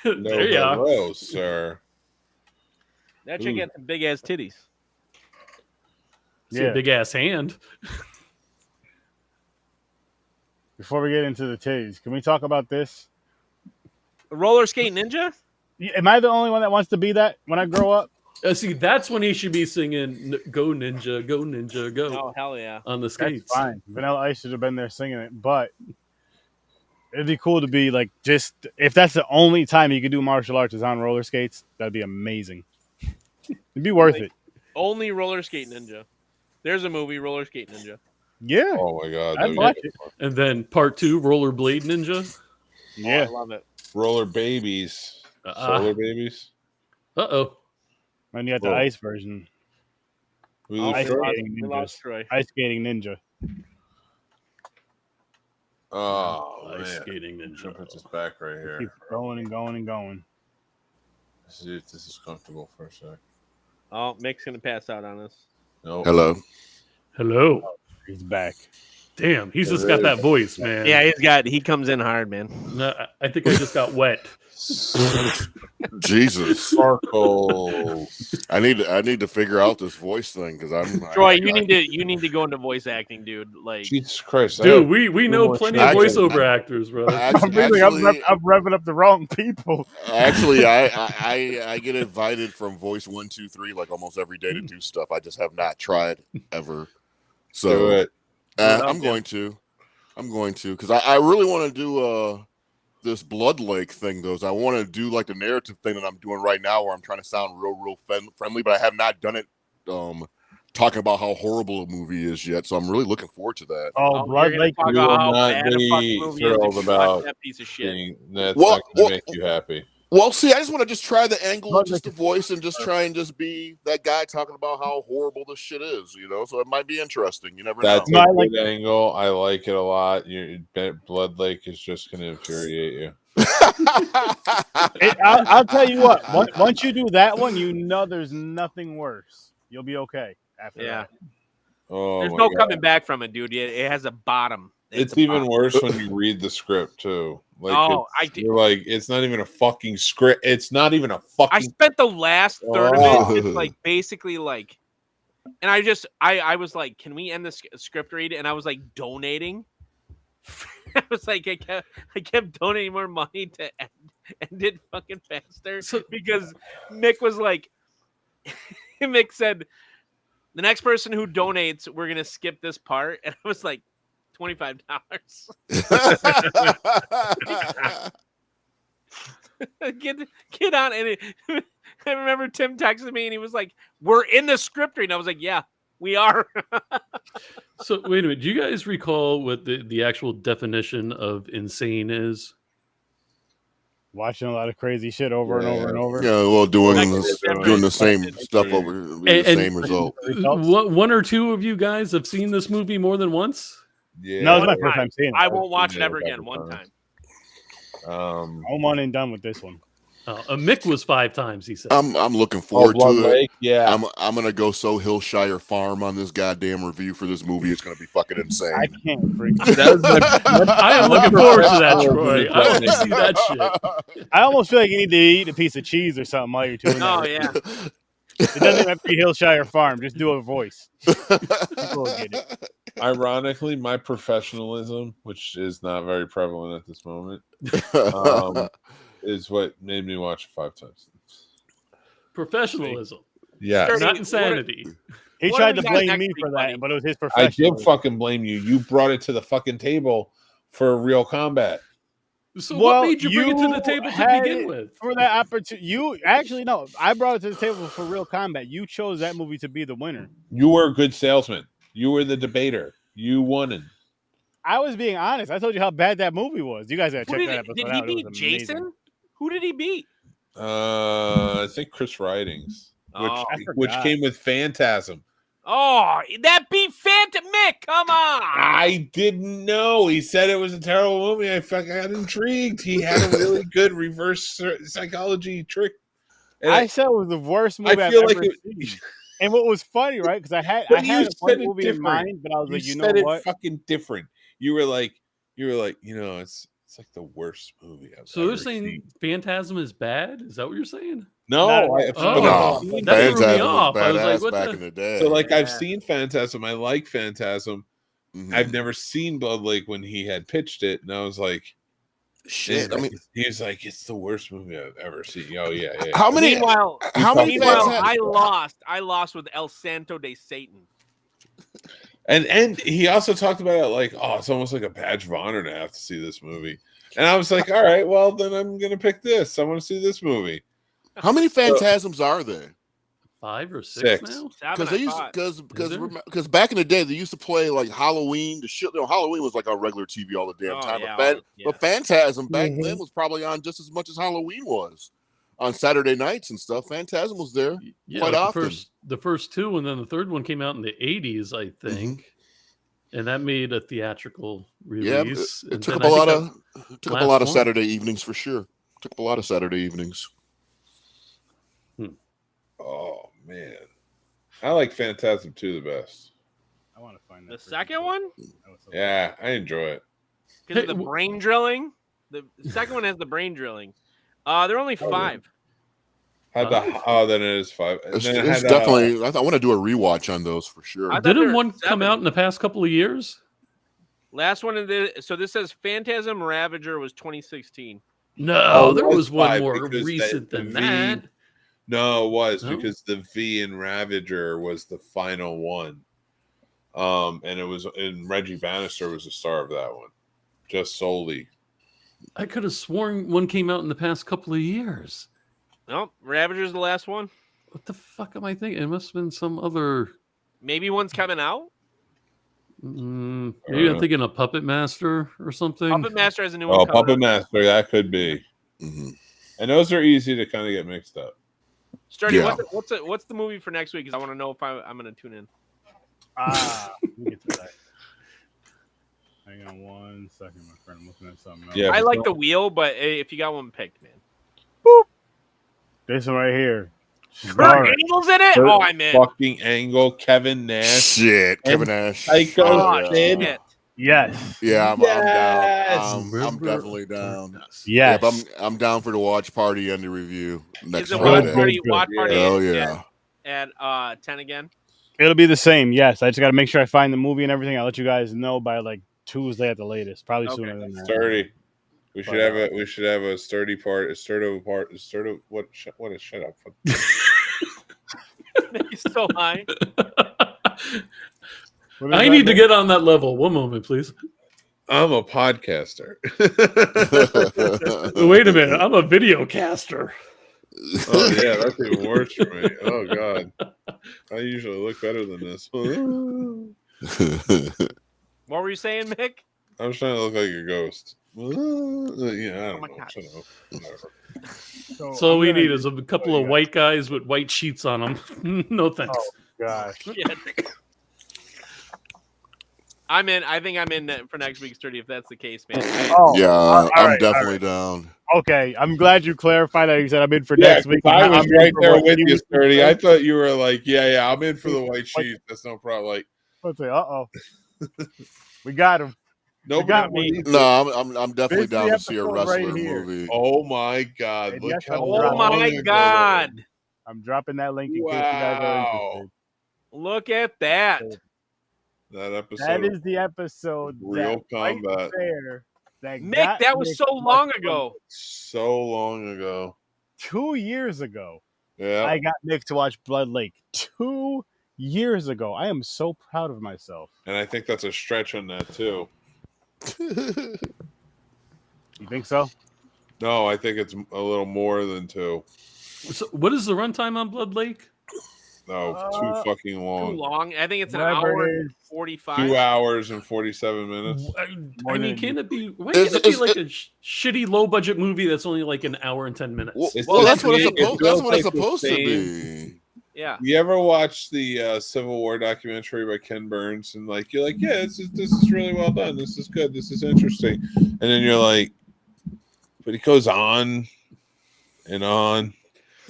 No,
There you are.
hello, sir.
That chick had some big ass titties.
See a big ass hand.
Before we get into the titties, can we talk about this?
Roller skate ninja?
Am I the only one that wants to be that when I grow up?
See, that's when he should be singing "Go Ninja, Go Ninja, Go"
Oh hell yeah!
on the
That's
skates.
fine. Vanilla Ice should have been there singing it, but it'd be cool to be like just if that's the only time you could do martial arts is on roller skates. That'd be amazing. It'd be worth it.
Only roller skate ninja. There's a movie, Roller Skate Ninja.
Yeah.
Oh my god.
I'd watch it.
And then part 2, Rollerblade Ninja.
Yeah.
Oh, I love it.
Roller babies. Solar babies.
Uh-oh.
And you got the
Whoa.
ice version.
We
Oh,
lose
Ice
Troy?
skating
we lost
ninjas.
Troy.
Ice skating ninja.
Oh,
Ice
man.
skating
I'm
ninja.
gonna put this back right here.
Keep going and going and going.
Let's see if this is comfortable for a sec.
Oh, Mick's gonna pass out on us.
Nope.
Hello.
Hello.
He's back.
Damn, he's just got that voice, man.
Yeah, he comes in hard, man.
No, I think I just got wet.
Jesus.
Sparkles.
I need to figure out this voice thing because I'm
Troy, you need to go into voice acting, dude. Like,
Jesus Christ.
Dude, we know plenty of
Actually,
voiceover actors, bro.
I'm revving up the wrong people.
Actually, I get invited from Voice 123 like almost every day to do stuff. I just have not tried ever.
Do
So
it.
I'm going to because I really want to do this Blood Lake thing though. I want to do like the narrative thing that I'm doing right now where I'm trying to sound real friendly, but I have not done it talking about how horrible a movie is yet. So I'm really looking forward to that.
Oh, Blood Lake.
You will not be thrilled about
that piece of shit.
that's not going to make you happy.
Well, see, I just want to just try the angle,
Blood
just the
Lake.
voice, and just try and just be that guy talking about how horrible this shit is, you know. So it might be interesting. You never
That's
know.
a
No, I like
good angle. I like it a lot. Blood Lake is just going to infuriate you.
I'll tell you what. Once you do that one, you know there's nothing worse. You'll be okay after
Yeah.
that.
Oh,
There's
my
no
God.
coming back from it, dude. It has a bottom.
It's
a
even
bottom.
worse when you read the script too. Like,
Oh,
you're like, it's not even a fucking script. It's not even a
I
fucking.
spent the last third
Oh.
of it just like basically like, and I was like, can we end the script read? And I was like donating. I was like, I kept donating more money to end it fucking faster because Mick was like, Mick said, the next person who donates, we're gonna skip this part, and I was like, $25. Get on it. I remember Tim texted me and he was like, "We're in the script read." And I was like, "Yeah, we are."
So wait a minute. Do you guys recall what the actual definition of insane is?
Watching a lot of crazy shit over and over and over.
Yeah, well, doing
Like,
the same stuff over, the same result.
One or two of you guys have seen this movie more than once?
Yeah, no, it's my first time seeing it.
I won't watch it ever again. One time.
I'm one and done with this one.
Mick was 5 times. He said,
"I'm looking forward to it.
Lake, yeah,
I'm gonna go so Hillshire Farm on this goddamn review for this movie. It's gonna be fucking insane.
I can't freak.
I am looking forward to that, Troy. I want to see that shit.
I almost feel like you need to eat a piece of cheese or something while you're doing that.
Oh yeah.
It doesn't have to be Hillshire Farm. Just do a voice. People will get it.
Ironically, my professionalism, which is not very prevalent at this moment, is what made me watch it 5 times.
Professionalism.
Yeah.
Not insanity.
He tried to blame me for that, but it was his
I
professionalism.
did fucking blame you. You brought it to the fucking table for real combat.
So what made you bring it to the table to begin with?
For that opportunity, you actually no. I brought it to the table for real combat. You chose that movie to be the winner.
You were a good salesman. You were the debater. You won.
I was being honest. I told you how bad that movie was. You guys gotta check that episode out.
Did he beat Jason? Who did he beat?
I think Chris Ridings, which came with Phantasm.
Oh, that beat Phantom Mick. Come on.
I didn't know. He said it was a terrible movie. I got intrigued. He had a really good reverse psychology trick. And
I said it was the worst movie I've ever seen. And what was funny, right? Because I had a movie in mind, but I was like, you know what?
Fucking different. You were like, it's like the worst movie I've
So you're saying Phantasm is bad? Is that what you're saying?
No,
that threw me off. I was like, what
back in the day.
So I've seen Phantasm. I like Phantasm. Mm-hmm. I've never seen Blood Lake when he had pitched it, and I was like, shit. I mean, he was like, it's the worst movie I've ever seen. Oh yeah.
How many?
Meanwhile, I lost with El Santo de Satan.
And he also talked about it like, oh, it's almost like a badge of honor to have to see this movie. And I was like, all right, well then I'm gonna pick this. I want to see this movie.
How many Phantasms are there?
5 or 6 now?
Because they used because back in the day they used to play like Halloween. Halloween was like on regular TV all the damn time.
Yeah,
but Phantasm back then was probably on just as much as Halloween was on Saturday nights and stuff. Phantasm was there quite often.
The first 2, and then the third one came out in the 80s, I think, and that made a theatrical release.
Yeah, it took up a lot of Saturday evenings for sure. Took up a lot of Saturday evenings.
Oh man, I like Phantasm 2 the best.
I want to find
the second one.
Yeah, I enjoy it
because of the brain drilling. The second one has the brain drilling. They're only 5.
Then it is 5.
It's definitely. I want to do a rewatch on those for sure.
Didn't one come out in the past couple of years?
Last one so this says Phantasm Ravager was 2016.
No, there was one more recent than that.
No, it was because the V in Ravager was the final one. And Reggie Bannister was the star of that one. Just solely.
I could have sworn one came out in the past couple of years.
No, Ravager's the last one.
What the fuck am I thinking? It must have been some other.
Maybe one's coming out.
Maybe I'm thinking of Puppet Master or something.
Puppet Master has a new one.
Oh, Puppet Master, that could be.
Mm-hmm.
And those are easy to kind of get mixed up.
Sturdy, what's the movie for next week? Because I want to know if I'm going to tune in.
We'll get to that. Hang on 1 second, my friend. I'm looking at something else.
Yeah,
I like the wheel, but if you got one picked, man.
Boop. This one right here.
Kurt Angle's in it? Oh, I'm in.
Fucking Angle, Kevin Nash.
Shit, Kevin Nash.
Psycho
shit.
Yes.
Yeah, I'm down. I'm definitely down.
Yes.
Yep, I'm down for the watch party and the review next
Is it
Friday.
watch party?
Oh yeah.
At 10 again.
It'll be the same. Yes, I just got to make sure I find the movie and everything. I'll let you guys know by like Tuesday at the latest. Probably sooner than that.
Sturdy. We should have a sturdy part. A sturdy part. A sturdy. What? Shut up.
He's so high.
I need to get on that level. One moment, please.
I'm a podcaster.
Wait a minute. I'm a video caster.
Oh yeah, that's even worse for me. Oh god, I usually look better than this.
What were you saying, Mick?
I'm trying to look like a ghost. Yeah, I don't
my
know.
God.
Shut up. Whatever.
So all
I'm
we
gonna-
need is a couple of white guys with white sheets on them. No thanks.
Oh gosh.
Shit. I'm in. I think I'm in for next week's 30 if that's the case, man.
Oh
Yeah,
all
I'm
right,
definitely down.
Okay, I'm glad you clarified that. You said I'm in for
Yeah,
next week.
I was
I'm in
right
for
there
what
with you,
was
Sturdy.
saying.
I thought you were like, yeah, I'm in for the white sheet. That's no problem. Like,
Let's say, oh, we got him.
nobody
got me.
believes
No,
it.
I'm definitely
This is
down
the
to see a
episode right
wrestler
here.
movie.
Oh my God!
And
Look
yes,
how
I'm
long
Oh my
ago that
God!
was.
I'm dropping that link in case you guys are
Wow,
interested.
Look at that.
that episode.
That is the episode
Real
that Fight
combat.
Fair that
Mick,
got
that was
Nick
so
to
long
watch
ago.
So long ago.
2 years ago.
Yeah.
I got Nick to watch Blood Lake 2 years ago. I am so proud of myself.
And I think that's a stretch on that too.
You think so?
No, I think it's a little more than 2.
So what is the runtime on Blood Lake?
No, too fucking
Too
long.
long. I think it's an
Whatever
hour
it
and
is.
45.
2 hours and 47 minutes.
I mean, can it be? Why
Is-
can't it be
is-
like a shitty low budget movie that's only like an hour and 10 minutes?
Well, that's what it's
it
supposed. That's
feels
what it's
like the
supposed to
same.
be.
Yeah.
You ever watch the Civil War documentary by Ken Burns and like you're like, yeah, this is really well done. This is good. This is interesting. And then you're like, but it goes on and on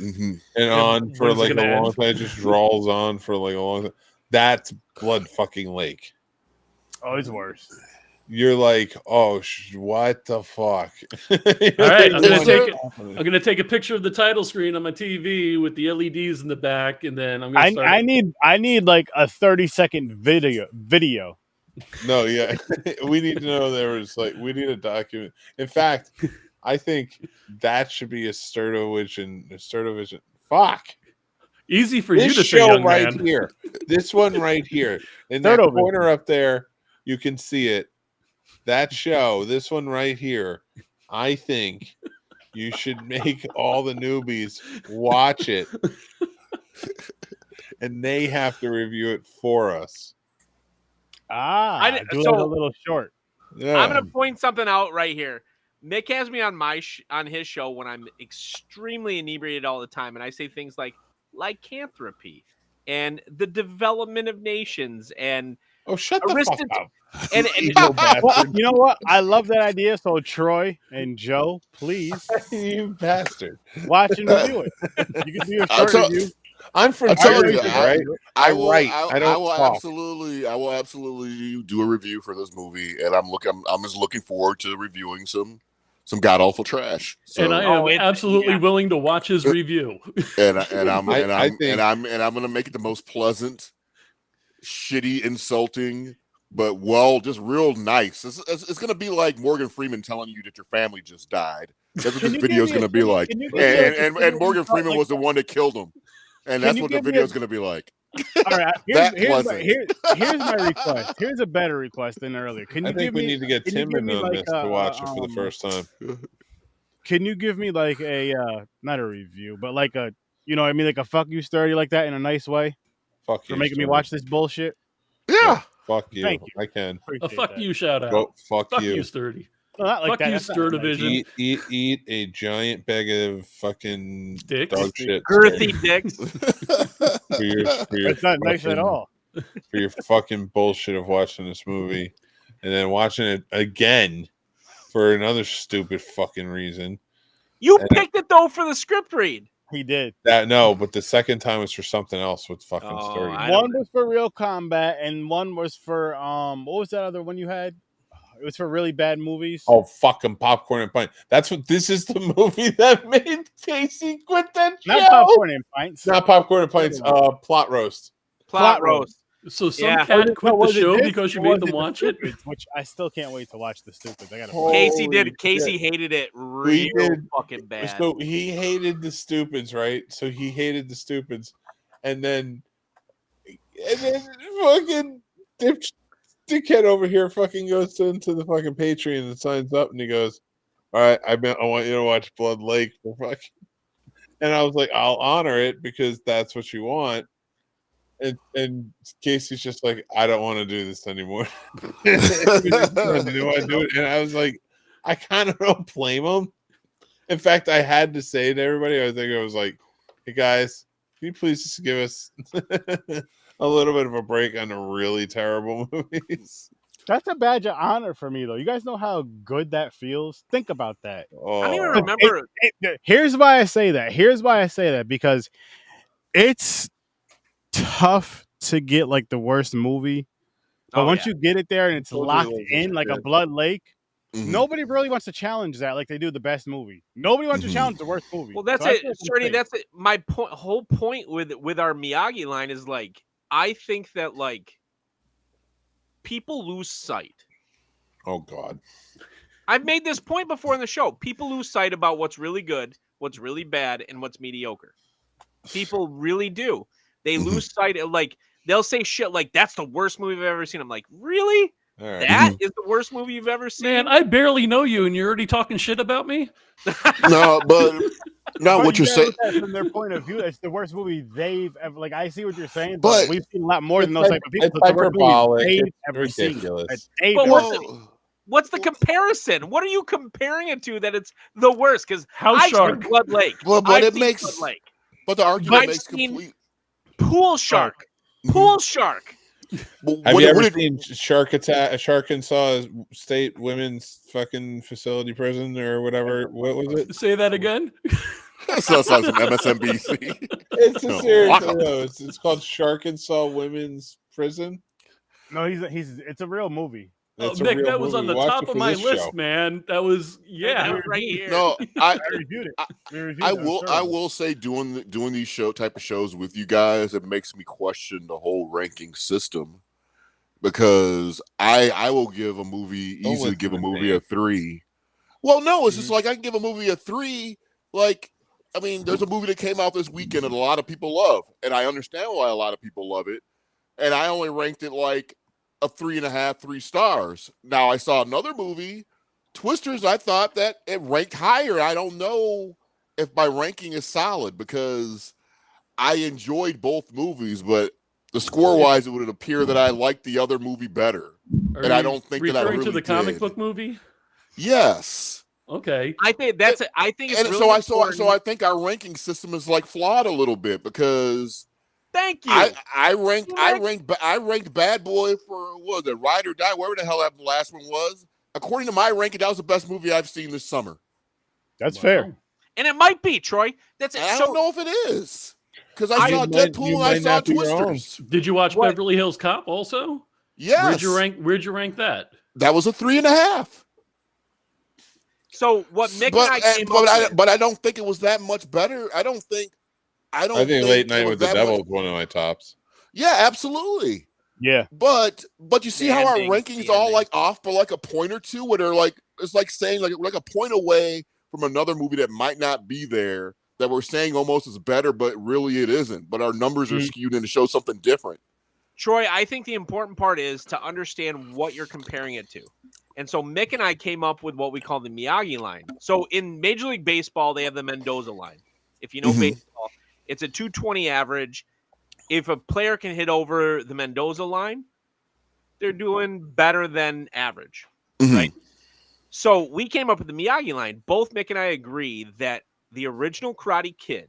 Mm-hmm.
and on for
When's it
like a
gonna
long
end?
time. It just draws on for like a long time. That's Blood fucking Lake.
Oh, it's worse.
You're like, oh, what the fuck?
All right, I'm
Is there-
gonna take a picture of the title screen on my TV with the LEDs in the back, and then I'm gonna start.
I need like a 30-second video.
No, yeah, we need to know there was like we need a document. In fact, I think that should be a Sturdovision. Fuck.
Easy for
This
you to say,
show
young
right
man.
here. This one right here. In that
Sturdovision.
corner up there, you can see it. That show, this one right here. I think you should make all the newbies watch it. And they have to review it for us.
Do
so-
like a little short.
Yeah.
I'm going to point something out right here. Mick has me on on his show when I'm extremely inebriated all the time, and I say things like lycanthropy and the development of nations and
Oh, shut the fuck up.
and
Well, you know what? I love that idea. So Troy and Joe, please
You bastard.
watch and review it. You can do a
I'll
short
tell-
review.
I'm from
I'm telling
Jersey,
you,
right? I
will,
write. I don't
will
talk.
I will absolutely do a review for this movie, and I'm just looking forward to reviewing some god awful trash. So,
And I am absolutely willing to watch his review.
I'm
I think-
gonna make it the most pleasant, shitty, insulting, but just real nice. It's gonna be like Morgan Freeman telling you that your family just died. That's what this video is gonna be like. And Morgan Freeman was the one that killed him, and that's what the video is gonna be like.
All right,
That
here's
pleasant.
my request. Here's a better request than earlier. Can you
I think
give
we
me?
need to get
can you
Tim
give
in
me
on
like
this to watch it for the first time.
Can you give me like a not a review, but like a what I mean, like a fuck you sturdy like that in a nice way
Fuck
for
you.
making me
Sturdy.
watch this bullshit?
Yeah.
Fuck you.
Thank you.
I can.
A
Appreciate
fuck
that.
you shout out.
Go fuck
Fuck
you.
you, Sturdy.
No, not like
Fuck
that.
you,
That's not
Sturdivision.
Eat a giant bag of fucking
Dicks.
dog shit.
girthy dicks.
For your
It's not nice at
fucking-
all.
For your fucking bullshit of watching this movie and then watching it again for another stupid fucking reason.
You picked it though for the script read.
He did.
But the second time was for something else with fucking
Oh,
Sturdy.
I
One was for real combat, and one was for what was that other one you had? It was for really bad movies.
Oh, fucking Popcorn and Pint. That's what this is the movie that made Casey quit that show.
Not Popcorn and Pints.
Not Popcorn and Pints. Plot Roast.
Plot roast.
So some
Yeah.
cat quit the
Was it
show
this,
because you
or
made
was
them
it the
watch it?
Stupids, which I still can't wait to watch the Stupids. I gotta.
Oh.
Casey
Holy
did. Casey
shit.
hated it
We
real
did.
fucking bad.
So he hated the Stupids, right? So he hated the Stupids, and then fucking dickhead over here fucking goes into the fucking Patreon and signs up, and he goes, "All right, I want you to watch Blood Lake for fucking." And I was like, "I'll honor it because that's what you want." And Casey's just like, "I don't want to do this anymore." And I was like, I kind of don't blame him. In fact, I had to say to everybody, I was like, hey guys, can you please just give us a little bit of a break on the really terrible movies?
That's a badge of honor for me, though. You guys know how good that feels? Think about that.
Oh.
I don't even remember.
Here's why I say that. Because it's tough to get like the worst movie. But once you get it there and it's locked in like a Blood Lake, nobody really wants to challenge that like they do the best movie. Nobody wants to challenge the worst movie.
Well, that's it, Sturdy. That's it. My whole point with our Miyagi line is like, I think that like people lose sight.
Oh God.
I've made this point before in the show. People lose sight about what's really good, what's really bad, and what's mediocre. People really do. They lose sight of like they'll say shit like that's the worst movie I've ever seen. I'm like, really?
Right.
That is the worst movie you've ever seen?
Man, I barely know you, and you're already talking shit about me.
No, but what you're saying
from their point of view, it's the worst movie they've ever. Like I see what you're saying, but we've seen a lot more than those type of people.
It's hyperbolic.
They've
It's
ever
ridiculous.
seen.
But what's the comparison? What are you comparing it to that it's the worst? Because I've seen Blood Lake.
But it makes
Blood Lake.
But the argument makes
complete Pool Shark. Pool Shark.
Have you ever seen Arkansas State Women's fucking Facility Prison or whatever? What was it?
Say that again.
That sounds like some MSNBC.
It's a series. It's called Arkansas Women's Prison.
No, it's a real movie.
Nick, that was on the top of my list, man. That was
right here.
No,
I reviewed it.
I will say doing these type of shows with you guys, it makes me question the whole ranking system because I will give a movie give a movie a 3. Well, no, it's just like I can give a movie a 3. Like, I mean, there's a movie that came out this weekend that a lot of people love, and I understand why a lot of people love it, and I only ranked it like a 3.5, 3 stars. Now I saw another movie, Twisters. I thought that it ranked higher. I don't know if my ranking is solid because I enjoyed both movies, but the score wise, it would appear that I liked the other movie better. And I don't think that I really
referring to the comic
did.
book movie.
Yes.
Okay.
I think that's it. I think it's
and
really
so I think our ranking system is like flawed a little bit because.
Thank you.
I ranked Bad Boy for what was it, Ride or Die, wherever the hell that last one was. According to my ranking, that was the best movie I've seen this summer.
That's fair.
And it might be, Troy.
I don't know if it is. Because I saw Deadpool and I saw Twisters.
Did you watch Beverly Hills Cop also?
Yes.
Where'd you rank that?
That was a 3.5.
So what Mick and I came up with.
But I don't think it was that much better. I think
Late Night with the Devil is one of my tops.
Yeah, absolutely.
Yeah.
But you see how our rankings all like off by like a point or two, where they're like it's like saying like a point away from another movie that might not be there that we're saying almost is better, but really it isn't. But our numbers are skewed in to show something different.
Troy, I think the important part is to understand what you're comparing it to. And so Mick and I came up with what we call the Miyagi line. So in Major League Baseball, they have the Mendoza line. If you know baseball, it's a 220 average. If a player can hit over the Mendoza line, they're doing better than average, right? So we came up with the Miyagi line. Both Mick and I agree that the original Karate Kid,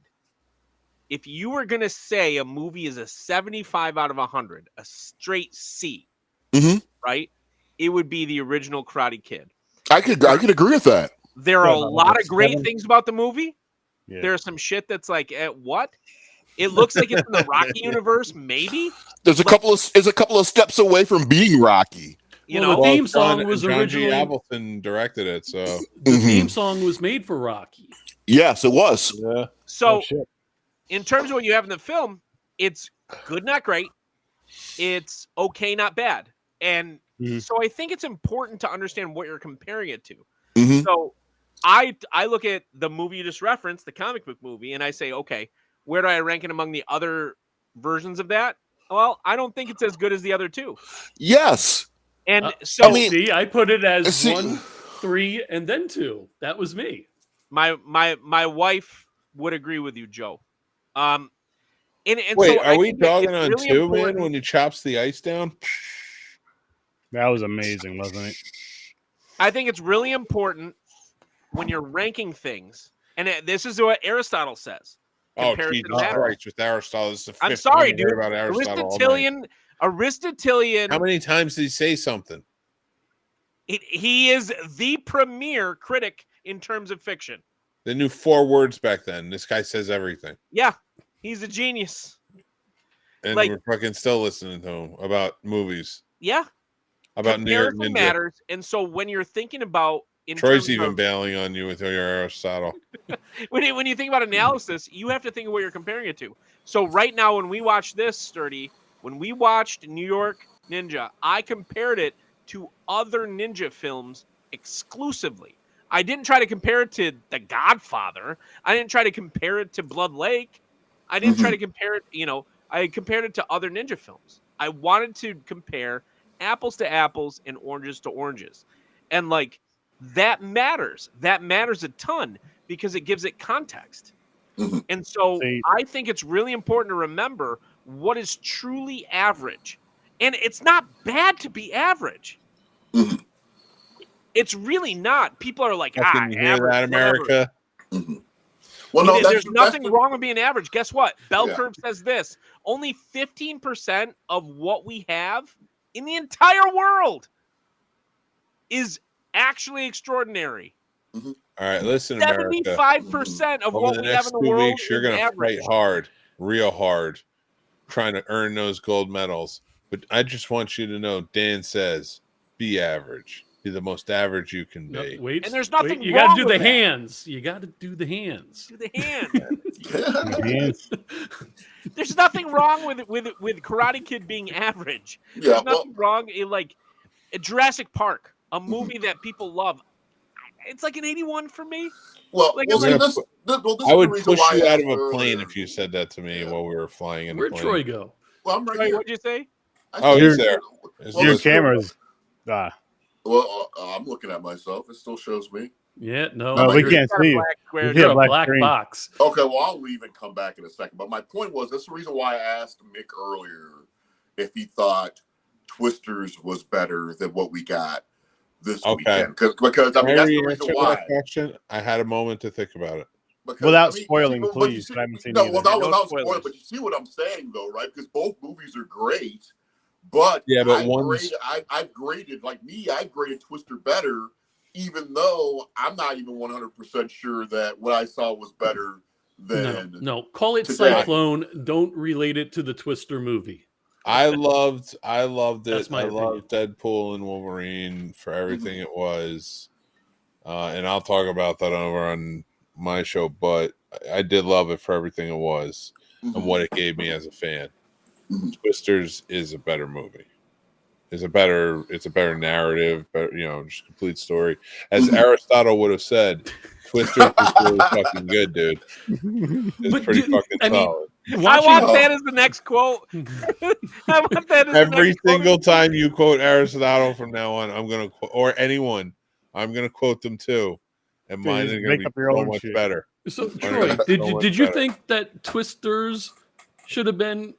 if you were going to say a movie is a 75 out of 100, a straight C, right? It would be the original Karate Kid.
I could agree with that.
There are a lot of great things about the movie. Yeah. There's some shit that's like, what? It looks like it's in the Rocky universe, maybe.
There's a couple of steps away from being Rocky.
You know, the theme song was originally
Appleton directed it, so
the theme song was made for Rocky.
Yes, it was.
Yeah.
So, in terms of what you have in the film, it's good, not great. It's okay, not bad. And so I think it's important to understand what you're comparing it to. So I look at the movie you just referenced, the comic book movie, and I say, okay, where do I rank it among the other versions of that? Well, I don't think it's as good as the other two.
Yes.
And so
I put it as 1, 3, and then 2. That was me.
My wife would agree with you, Joe. And
wait,
so
are we dogging on
really
2,
important.
man? When he chops the ice down,
that was amazing, wasn't it?
I think it's really important when you're ranking things, and this is what Aristotle says.
Oh, Jesus Christ, with Aristotle. This is the fifth
I'm sorry,
time I heard
dude.
about Aristotle all night.
Aristotelian.
How many times did he say something?
He is the premier critic in terms of fiction.
They knew 4 words back then. This guy says everything.
Yeah, he's a genius.
And we're fucking still listening to him about movies.
Yeah.
About
comparison matters. And so when you're thinking about...
Troy's even bailing on you with your Aristotle.
when you think about analysis, you have to think of what you're comparing it to. So right now, when we watch this, Sturdy, when we watched New York Ninja, I compared it to other ninja films exclusively. I didn't try to compare it to The Godfather. I didn't try to compare it to Blood Lake. I didn't try to compare it, I compared it to other ninja films. I wanted to compare apples to apples and oranges to oranges. And that matters. That matters a ton because it gives it context. And so I think it's really important to remember what is truly average. And it's not bad to be average. It's really not. People are like,
can you hear that, America?
Well, no,
there's nothing wrong with being average. Guess what? Bell Curve says this. Only 15% of what we have in the entire world is actually extraordinary.
All right, listen,
75% of what we have in the world
weeks, you're going to fight hard, real hard, trying to earn those gold medals. But I just want you to know, Dan says, be average. Be the most average you can be.
And there's nothing
you
wrong
got to do
with
the
that.
hands. You got to do the hands.
Do the hands. There's nothing wrong with Karate Kid being average. There's nothing wrong in Jurassic Park, a movie that people love. It's like an 81 for me.
Well,
this I would push you out of a plane if you said that to me while we were flying in.
Where'd Troy go?
Well, I'm right here.
What'd you say?
Oh, he's there.
Your camera's.
Well, I'm looking at myself. It still shows me.
Yeah, no.
We can't see you.
You're a black box.
Okay, well, I'll leave and come back in a second. But my point was, that's the reason why I asked Mick earlier if he thought Twisters was better than what we got this weekend. Because I mean, that's the reason why.
I had a moment to think about it.
Without spoiling, please. I haven't seen
without spoiling. But you see what I'm saying, though, right? Because both movies are great. But I've graded, I graded Twister better, even though I'm not even 100% sure that what I saw was better than.
No, call it today. Cyclone. Don't relate it to the Twister movie.
I loved it. I loved Deadpool and Wolverine for everything it was. And I'll talk about that over on my show, but I did love it for everything it was and what it gave me as a fan. Twisters is a better movie. It's a better narrative, better, just complete story. As Aristotle would have said, Twisters is really fucking good, dude. It's pretty fucking solid.
I want that as the next quote. I want that as
every single time you quote Aristotle from now on, I'm gonna or anyone, I'm gonna quote them too, and mine is gonna be so much better.
So, Troy, did you think that Twisters should have been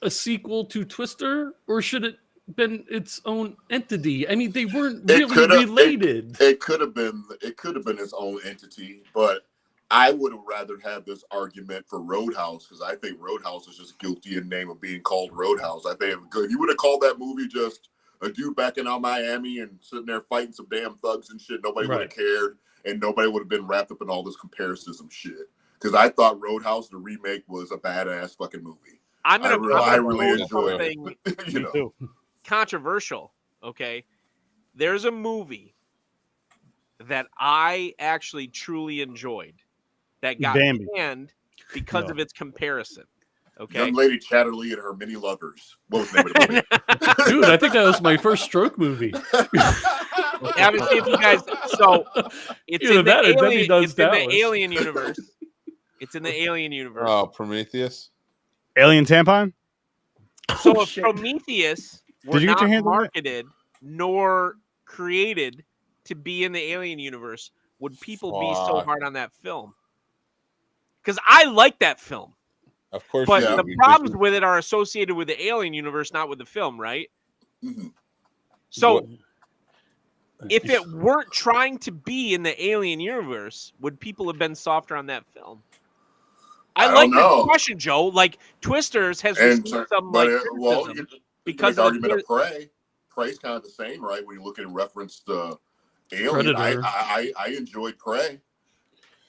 a sequel to Twister, or should it been its own entity? I mean, they weren't really related.
It could have been its own entity, but I would have rather had this argument for Roadhouse because I think Roadhouse is just guilty in name of being called Roadhouse. I think if you would have called that movie just a dude backing out Miami and sitting there fighting some damn thugs and shit, nobody would have cared, and nobody would have been wrapped up in all this comparisons shit. Because I thought Roadhouse, the remake, was a badass fucking movie. I really enjoyed it.
Controversial, okay? There's a movie that I actually truly endude that got banned because of its comparison. Okay,
Young Lady Chatterley and Her Many Lovers. What was the name of the movie?
Dude, I think that was my first stroke movie.
Obviously, if you guys, so it's in the Alien universe. It's in the Alien universe.
Oh, Prometheus.
Alien tampon?
So if Prometheus were not marketed nor created to be in the Alien universe, would people be so hard on that film? Because I like that film.
Of course.
But the problems with it are associated with the Alien universe, not with the film, right?
Mm-hmm.
So if it weren't trying to be in the Alien universe, would people have been softer on that film? I like your question, Joe. Like Twisters has received some criticism because
the argument of Prey. Prey's kind of the same, right? When you look at reference to Alien, I enjoyed Prey,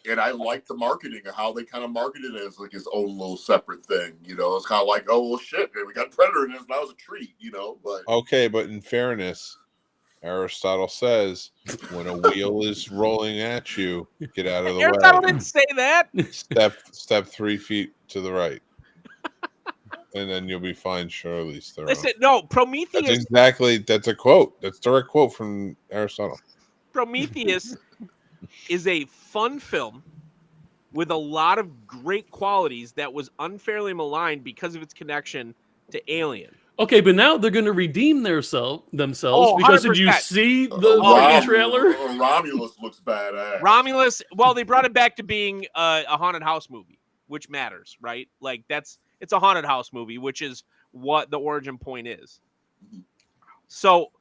and I liked the marketing of how they kind of marketed it as like his own little separate thing. You know, it's kind of like, oh well, shit, man, we got Predator in this, and that was a treat. You know, but
okay, but in fairness, Aristotle says when a wheel is rolling at you, get out of the way.
Aristotle didn't say that.
Step 3 feet to the right. And then you'll be fine, surely.
Listen, no, Prometheus.
That's a quote. That's a direct quote from Aristotle.
Prometheus is a fun film with a lot of great qualities that was unfairly maligned because of its connection to Alien.
Okay, but now they're going to redeem themselves because did you see the trailer?
Romulus looks badass.
Romulus, well, they brought it back to being a haunted house movie, which matters, right? Like it's a haunted house movie, which is what the origin point is. So,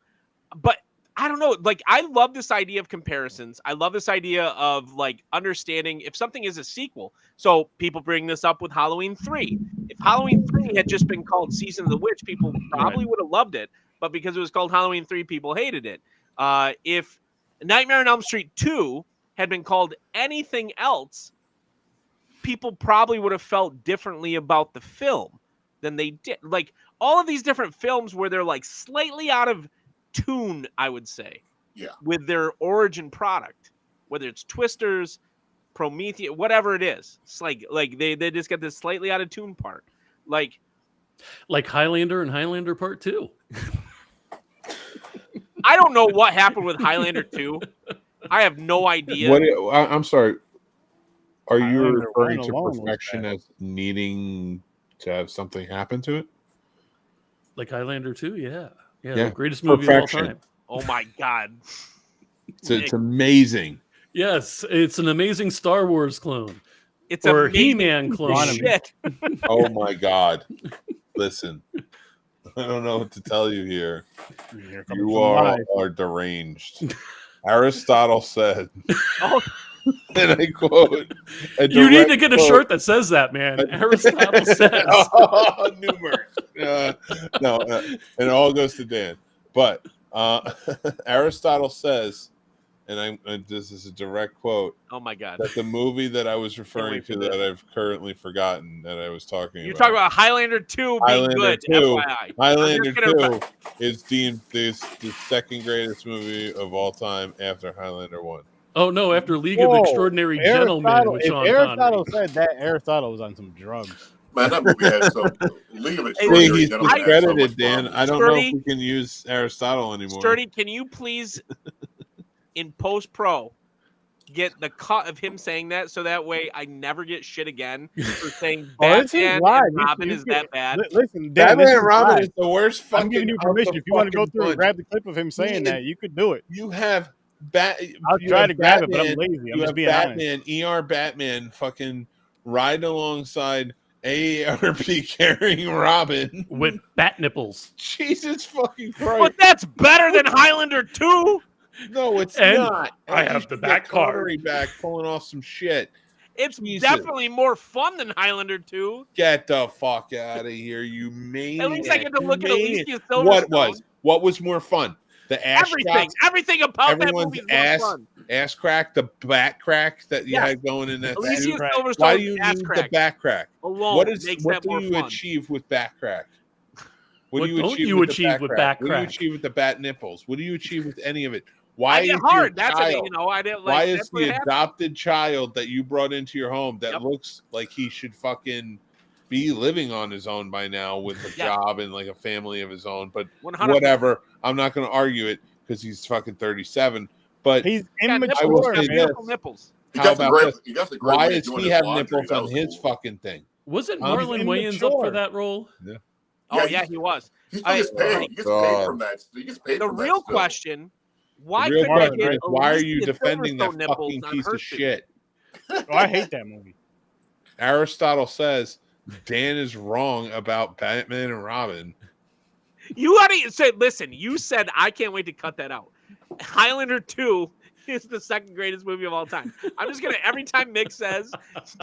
but I don't know. Like, I love this idea of comparisons. I love this idea of like understanding if something is a sequel. So people bring this up with Halloween 3. If Halloween 3 had just been called Season of the Witch, people probably would have loved it. But because it was called Halloween 3, people hated it. If Nightmare on Elm Street 2 had been called anything else, people probably would have felt differently about the film than they did. Like all of these different films where they're like slightly out of tune, I would say, with their origin product, whether it's Twisters, Prometheus, whatever it is. It's like they just get this slightly out of tune part. Like
Highlander and Highlander Part 2.
I don't know what happened with Highlander 2. I have no idea.
I'm sorry. Are you referring to perfection as needing to have something happen to it?
Like Highlander 2, yeah. The greatest movie of all time.
Oh my God.
It's amazing.
Yes, it's an amazing Star Wars clone.
It's
a He-Man clone.
Shit.
Oh my God. Listen, I don't know what to tell you here. You are deranged. Aristotle said, and I quote,
you need to get a shirt that says that, man. Aristotle says.
Numerous. No, and it all goes to Dan. But Aristotle says, and this is a direct quote.
Oh my God!
That the movie that I was referring to that I've currently forgotten that I was talking about.
You're talking about Highlander 2 being good. FYI.
Highlander 2 is deemed the second greatest movie of all time after Highlander 1.
Oh no! After League of Extraordinary Gentlemen with Sean
Aristotle
Connery.
said that, Aristotle was on some drugs.
Man, that movie had some League of Extraordinary
He's
Gentlemen.
discredited, Dan. I don't know if we can use Aristotle anymore.
Sturdy, can you please, in post-pro, get the cut of him saying that so that way I never get shit again for saying Batman and Robin is that bad?
Listen, Dan,
Batman and Robin is the worst fucking.
I'm giving you permission. If you want to go through and grab the clip of him saying that, you could do it.
You have
I'll try to grab it, but I'm lazy. I'm just being
honest. Batman fucking riding alongside AARP carrying Robin
with bat nipples.
Jesus fucking Christ!
But that's better than Highlander 2.
No, it's not.
I have the back car.
Back pulling off some shit.
It's definitely more fun than Highlander 2.
Get the fuck out of here, you maniac!
At least I get to look at Alicia Silverstone.
What was more fun? The ass
everything about that movie is more fun.
Ass crack, the back crack that you had going in that.
Alicia Silverstone's
Why do you
ass
need
crack
the back crack?
Alone
what
that
do
more
you
fun.
achieve with back crack?
What do you achieve with back crack?
What do you achieve with the bat nipples? What do you achieve with any of it?
Why is hard? That's
child,
I didn't like.
Why is the adopted child that you brought into your home that looks like he should fucking be living on his own by now with a job and like a family of his own? But 100%. Whatever. I'm not going to argue it because he's fucking 37. But
he's immature.
I will say this.
Nipples.
How about this? Why does he have nipples on his fucking thing?
Wasn't Marlon Wayans up for that role?
Yeah.
Oh yeah, he was.
He gets paid. He gets paid from that. He gets paid.
The real question. Why
are you defending that fucking piece of shit?
I hate that movie.
Aristotle says Dan is wrong about Batman and Robin.
You already said, listen, you said I can't wait to cut that out. Highlander 2 is the second greatest movie of all time. I'm just gonna every time Mick says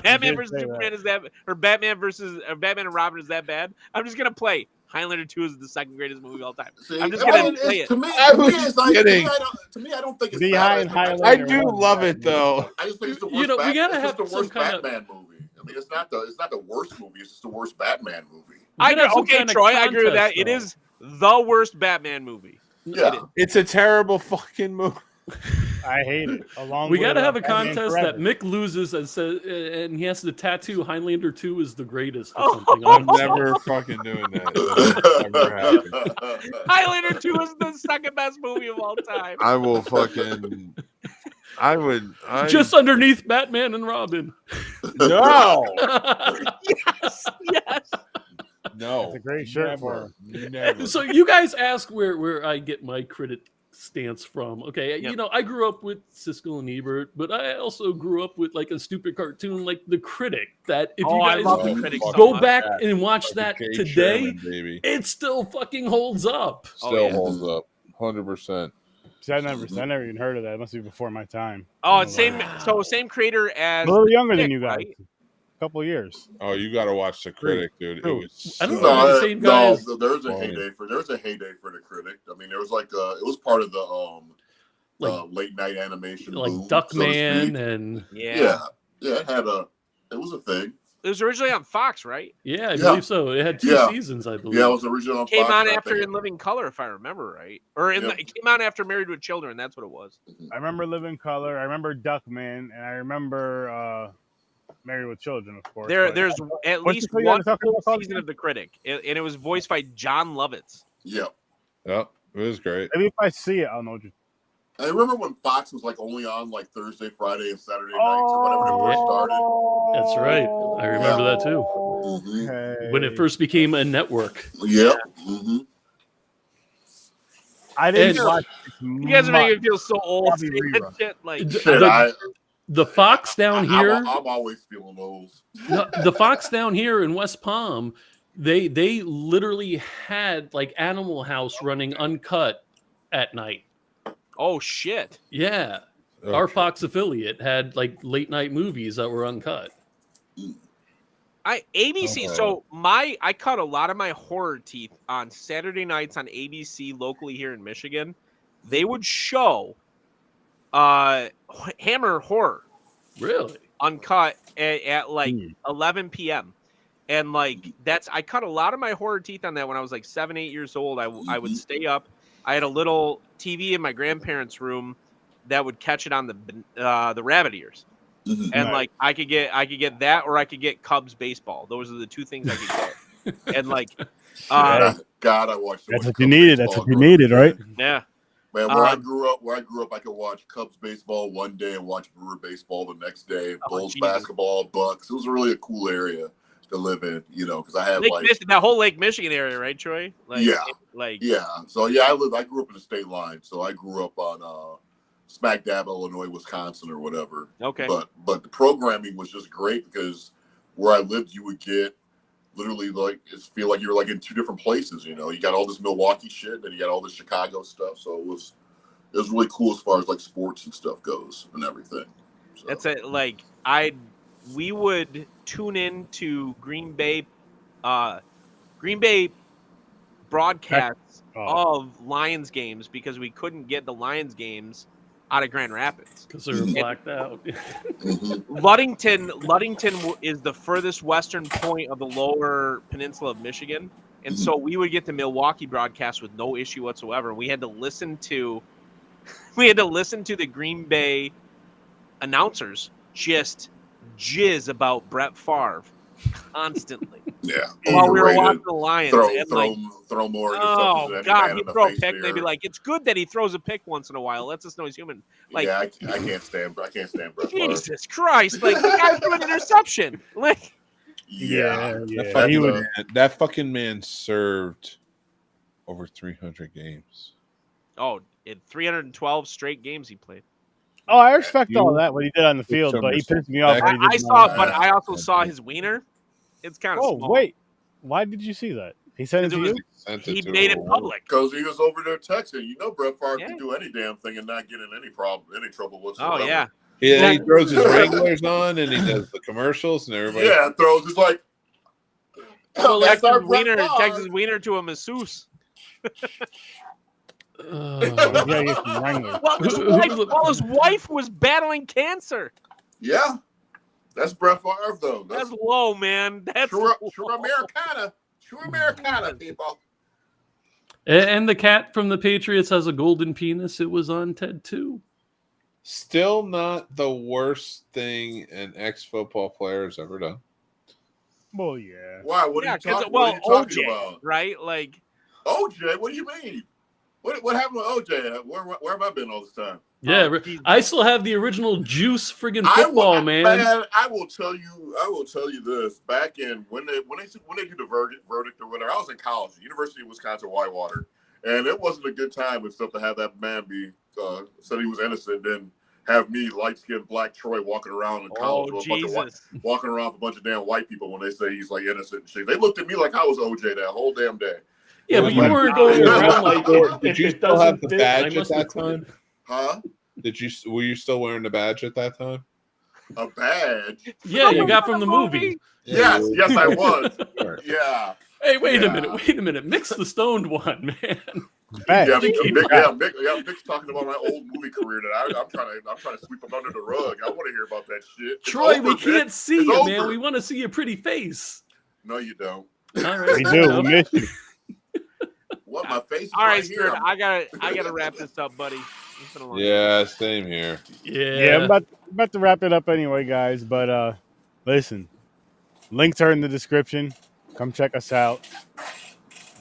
Batman versus Superman is that, or Batman and Robin is that bad, I'm just gonna play Highlander 2 is the second greatest movie of all time.
See,
I'm just gonna play it.
To me,
I was
it's like,
kidding.
to me, I don't think it's
Behind
bad.
I do love it though.
I just think it's the worst.
You know, we gotta
it's
have
just the worst
some kind of-
Batman movie. I mean, it's not the worst movie. It's just the worst Batman movie.
Okay, Troy, I agree with that. It is the worst Batman movie.
Yeah,
It's a terrible fucking movie.
I hate it.
We got to have a contest that Mick loses and says, and he has to tattoo Highlander 2 is the greatest or something.
I'm never fucking doing that. That'll never happen.
Highlander 2 is the second best movie of all time.
I will fucking.
Just underneath Batman and Robin.
No.
Yes.
No.
It's a great shirt for him.
Never.
So you guys ask where I get my critic stance from. Okay,
Yep.
you know, I grew up with Siskel and Ebert, but I also grew up with like a stupid cartoon like The Critic. That if you
I
guys
love The Critic so
go
much.
back and watch that
Jake
today,
Sherman, baby.
it still fucking holds up.
Still holds up. 100%.
See, I never even heard of that. It must be before my time.
Oh, it's same creator as
A little younger than
Nick,
you guys.
right?
A couple of years.
Oh, you got to watch The Critic, dude. It was.
I don't
so-
know. The same guy as-
there's a heyday for the Critic. I mean, there was like it was part of the late night animation,
like
boom,
Duckman
so to speak.
and
Yeah, it was a thing.
It was originally on Fox, right?
I believe so. It had 2 seasons, I believe.
Yeah, it was originally on
Came
Fox,
on
I
after
think.
In Living Color, if I remember right, or it came on after Married with Children. That's what it was.
I remember Living Color. I remember Duckman, and I remember Married with Children, of course.
There's at
What's
least
the show you
one
guys talking about?
season of The Critic, and it was voiced by John Lovitz.
Yep.
Yep. It was great.
Maybe if I see it, I'll know.
I remember when Fox was like only on like Thursday, Friday, and Saturday nights or whatever it first started.
That's right. I remember that too.
Mm-hmm.
Okay.
When it first became a network.
Yep. Mm-hmm.
I didn't
And-
watch.
You guys are making me feel so old.
Probably
saying that
rerun.
shit, like,
The Fox down here,
I'm always feeling old.
the Fox down here in West Palm, they literally had like Animal House running uncut at night.
oh shit.
Yeah.
Okay.
Our Fox affiliate had like late night movies that were uncut.
ABC.
Okay.
So I cut a lot of my horror teeth on Saturday nights on ABC locally here in Michigan. They would show Hammer Horror
Really?
uncut at like 11 p.m. And like I cut a lot of my horror teeth on that when I was like 7, 8 years old. I would stay up. I had a little TV in my grandparents' room that would catch it on the rabbit ears.
Mm-hmm.
And like I could get that, or I could get Cubs baseball. Those are the two things I could get. And like,
God, I watched.
That's what you needed. That's what you needed, right?
yeah,
Man, where I grew up, I could watch Cubs baseball one day and watch Brewer baseball the next day. Bulls
Jesus.
basketball, Bucks. It was really a cool area to live in, because I had
that whole Lake Michigan area, right, Troy? Like,
yeah. So I grew up in the state line. So I grew up on smack dab Illinois, Wisconsin, or whatever.
Okay.
But the programming was just great because where I lived, you would get literally feel like you're like in two different places. You got all this Milwaukee shit, and you got all this Chicago stuff. So it was really cool as far as like sports and stuff goes and everything. So.
That's it. Like we would tune in to Green Bay broadcasts of Lions games because we couldn't get the Lions games out of Grand Rapids
Because they were blacked out.
Ludington is the furthest western point of the lower peninsula of Michigan, and so we would get the Milwaukee broadcast with no issue whatsoever. We had to listen to the Green Bay announcers just jizz about Brett Favre constantly.
Yeah.
While we were watching the Lions.
Throw more.
Oh God, he'd throw a pick. They'd be like, "It's good that he throws a pick once in a while. Lets us know he's human." Like,
yeah, I can't stand Brett Favre.
Jesus Christ! Like, the guy threw an interception. Like,
yeah.
That fucking man served over 300 games.
oh, in 312 straight games he played.
Oh, I respect all that what he did on the field, but he pissed me off.
I saw, but I also saw his wiener. It's kind of small.
Wait, why did you see that? He sent it to you?
He made it public.
Because he was over there texting. You know, Brett Favre
Yeah.
can do any damn thing and not get in any trouble whatsoever.
Oh, yeah.
Yeah, he throws his Wranglers on and he does the commercials and everybody.
Yeah, throws. It's like,
Well,
that's our
Texas Wiener to a masseuse. While his wife was battling cancer.
Yeah. That's Brett Favre, though.
That's low, man. That's
true Americana. True Americana, people.
And the cat from the Patriots has a golden penis. It was on Ted too.
Still not the worst thing an ex-football player has ever done.
Well, yeah.
Why? What are you talking
OJ,
about?
Right? Like
OJ? What do you mean? What happened with OJ? Where have I been all this time?
Yeah, I still have the original Juice friggin' football, man.
I will tell you this. Back in when they do the verdict or whatever, I was in college, University of Wisconsin Whitewater, and it wasn't a good time and stuff to have that man be said he was innocent, then have me light-skinned black Troy walking around in college with walking around with a bunch of damn white people when they say he's like innocent and shit. They looked at me like I was OJ that whole damn day.
Yeah, but you weren't going around like,
did you still have the badge at that time?
Huh?
Were you still wearing the badge at that time?
A badge?
Yeah, you got from the movie.
Yes, I was. Yeah.
Hey, wait a minute. Mix the stoned one, man.
Mick's talking about my old movie career that I'm trying to sweep them under the rug. I want to hear about that shit.
Troy, we can't see you, man. We want to see your pretty face.
No, you don't.
All right,
we do. We miss you.
What, my face is
all right,
here.
I gotta wrap this up, buddy.
Yeah, same here.
Yeah,
I'm about to wrap it up anyway, guys. But listen, links are in the description. Come check us out.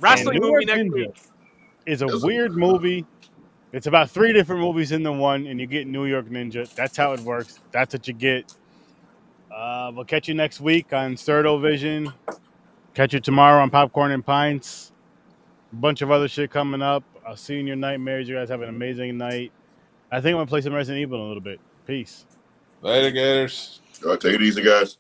Wrestling movie next week
is a weird movie. It's about 3 different movies in the one, and you get New York Ninja. That's how it works. That's what you get. We'll catch you next week on STURD Vision. Catch you tomorrow on Popcorn and Pints. A bunch of other shit coming up. I'll see you in your nightmares. You guys have an amazing night. I think I'm going to play some Resident Evil in a little bit. Peace.
Later, Gators.
All right, take it easy, guys.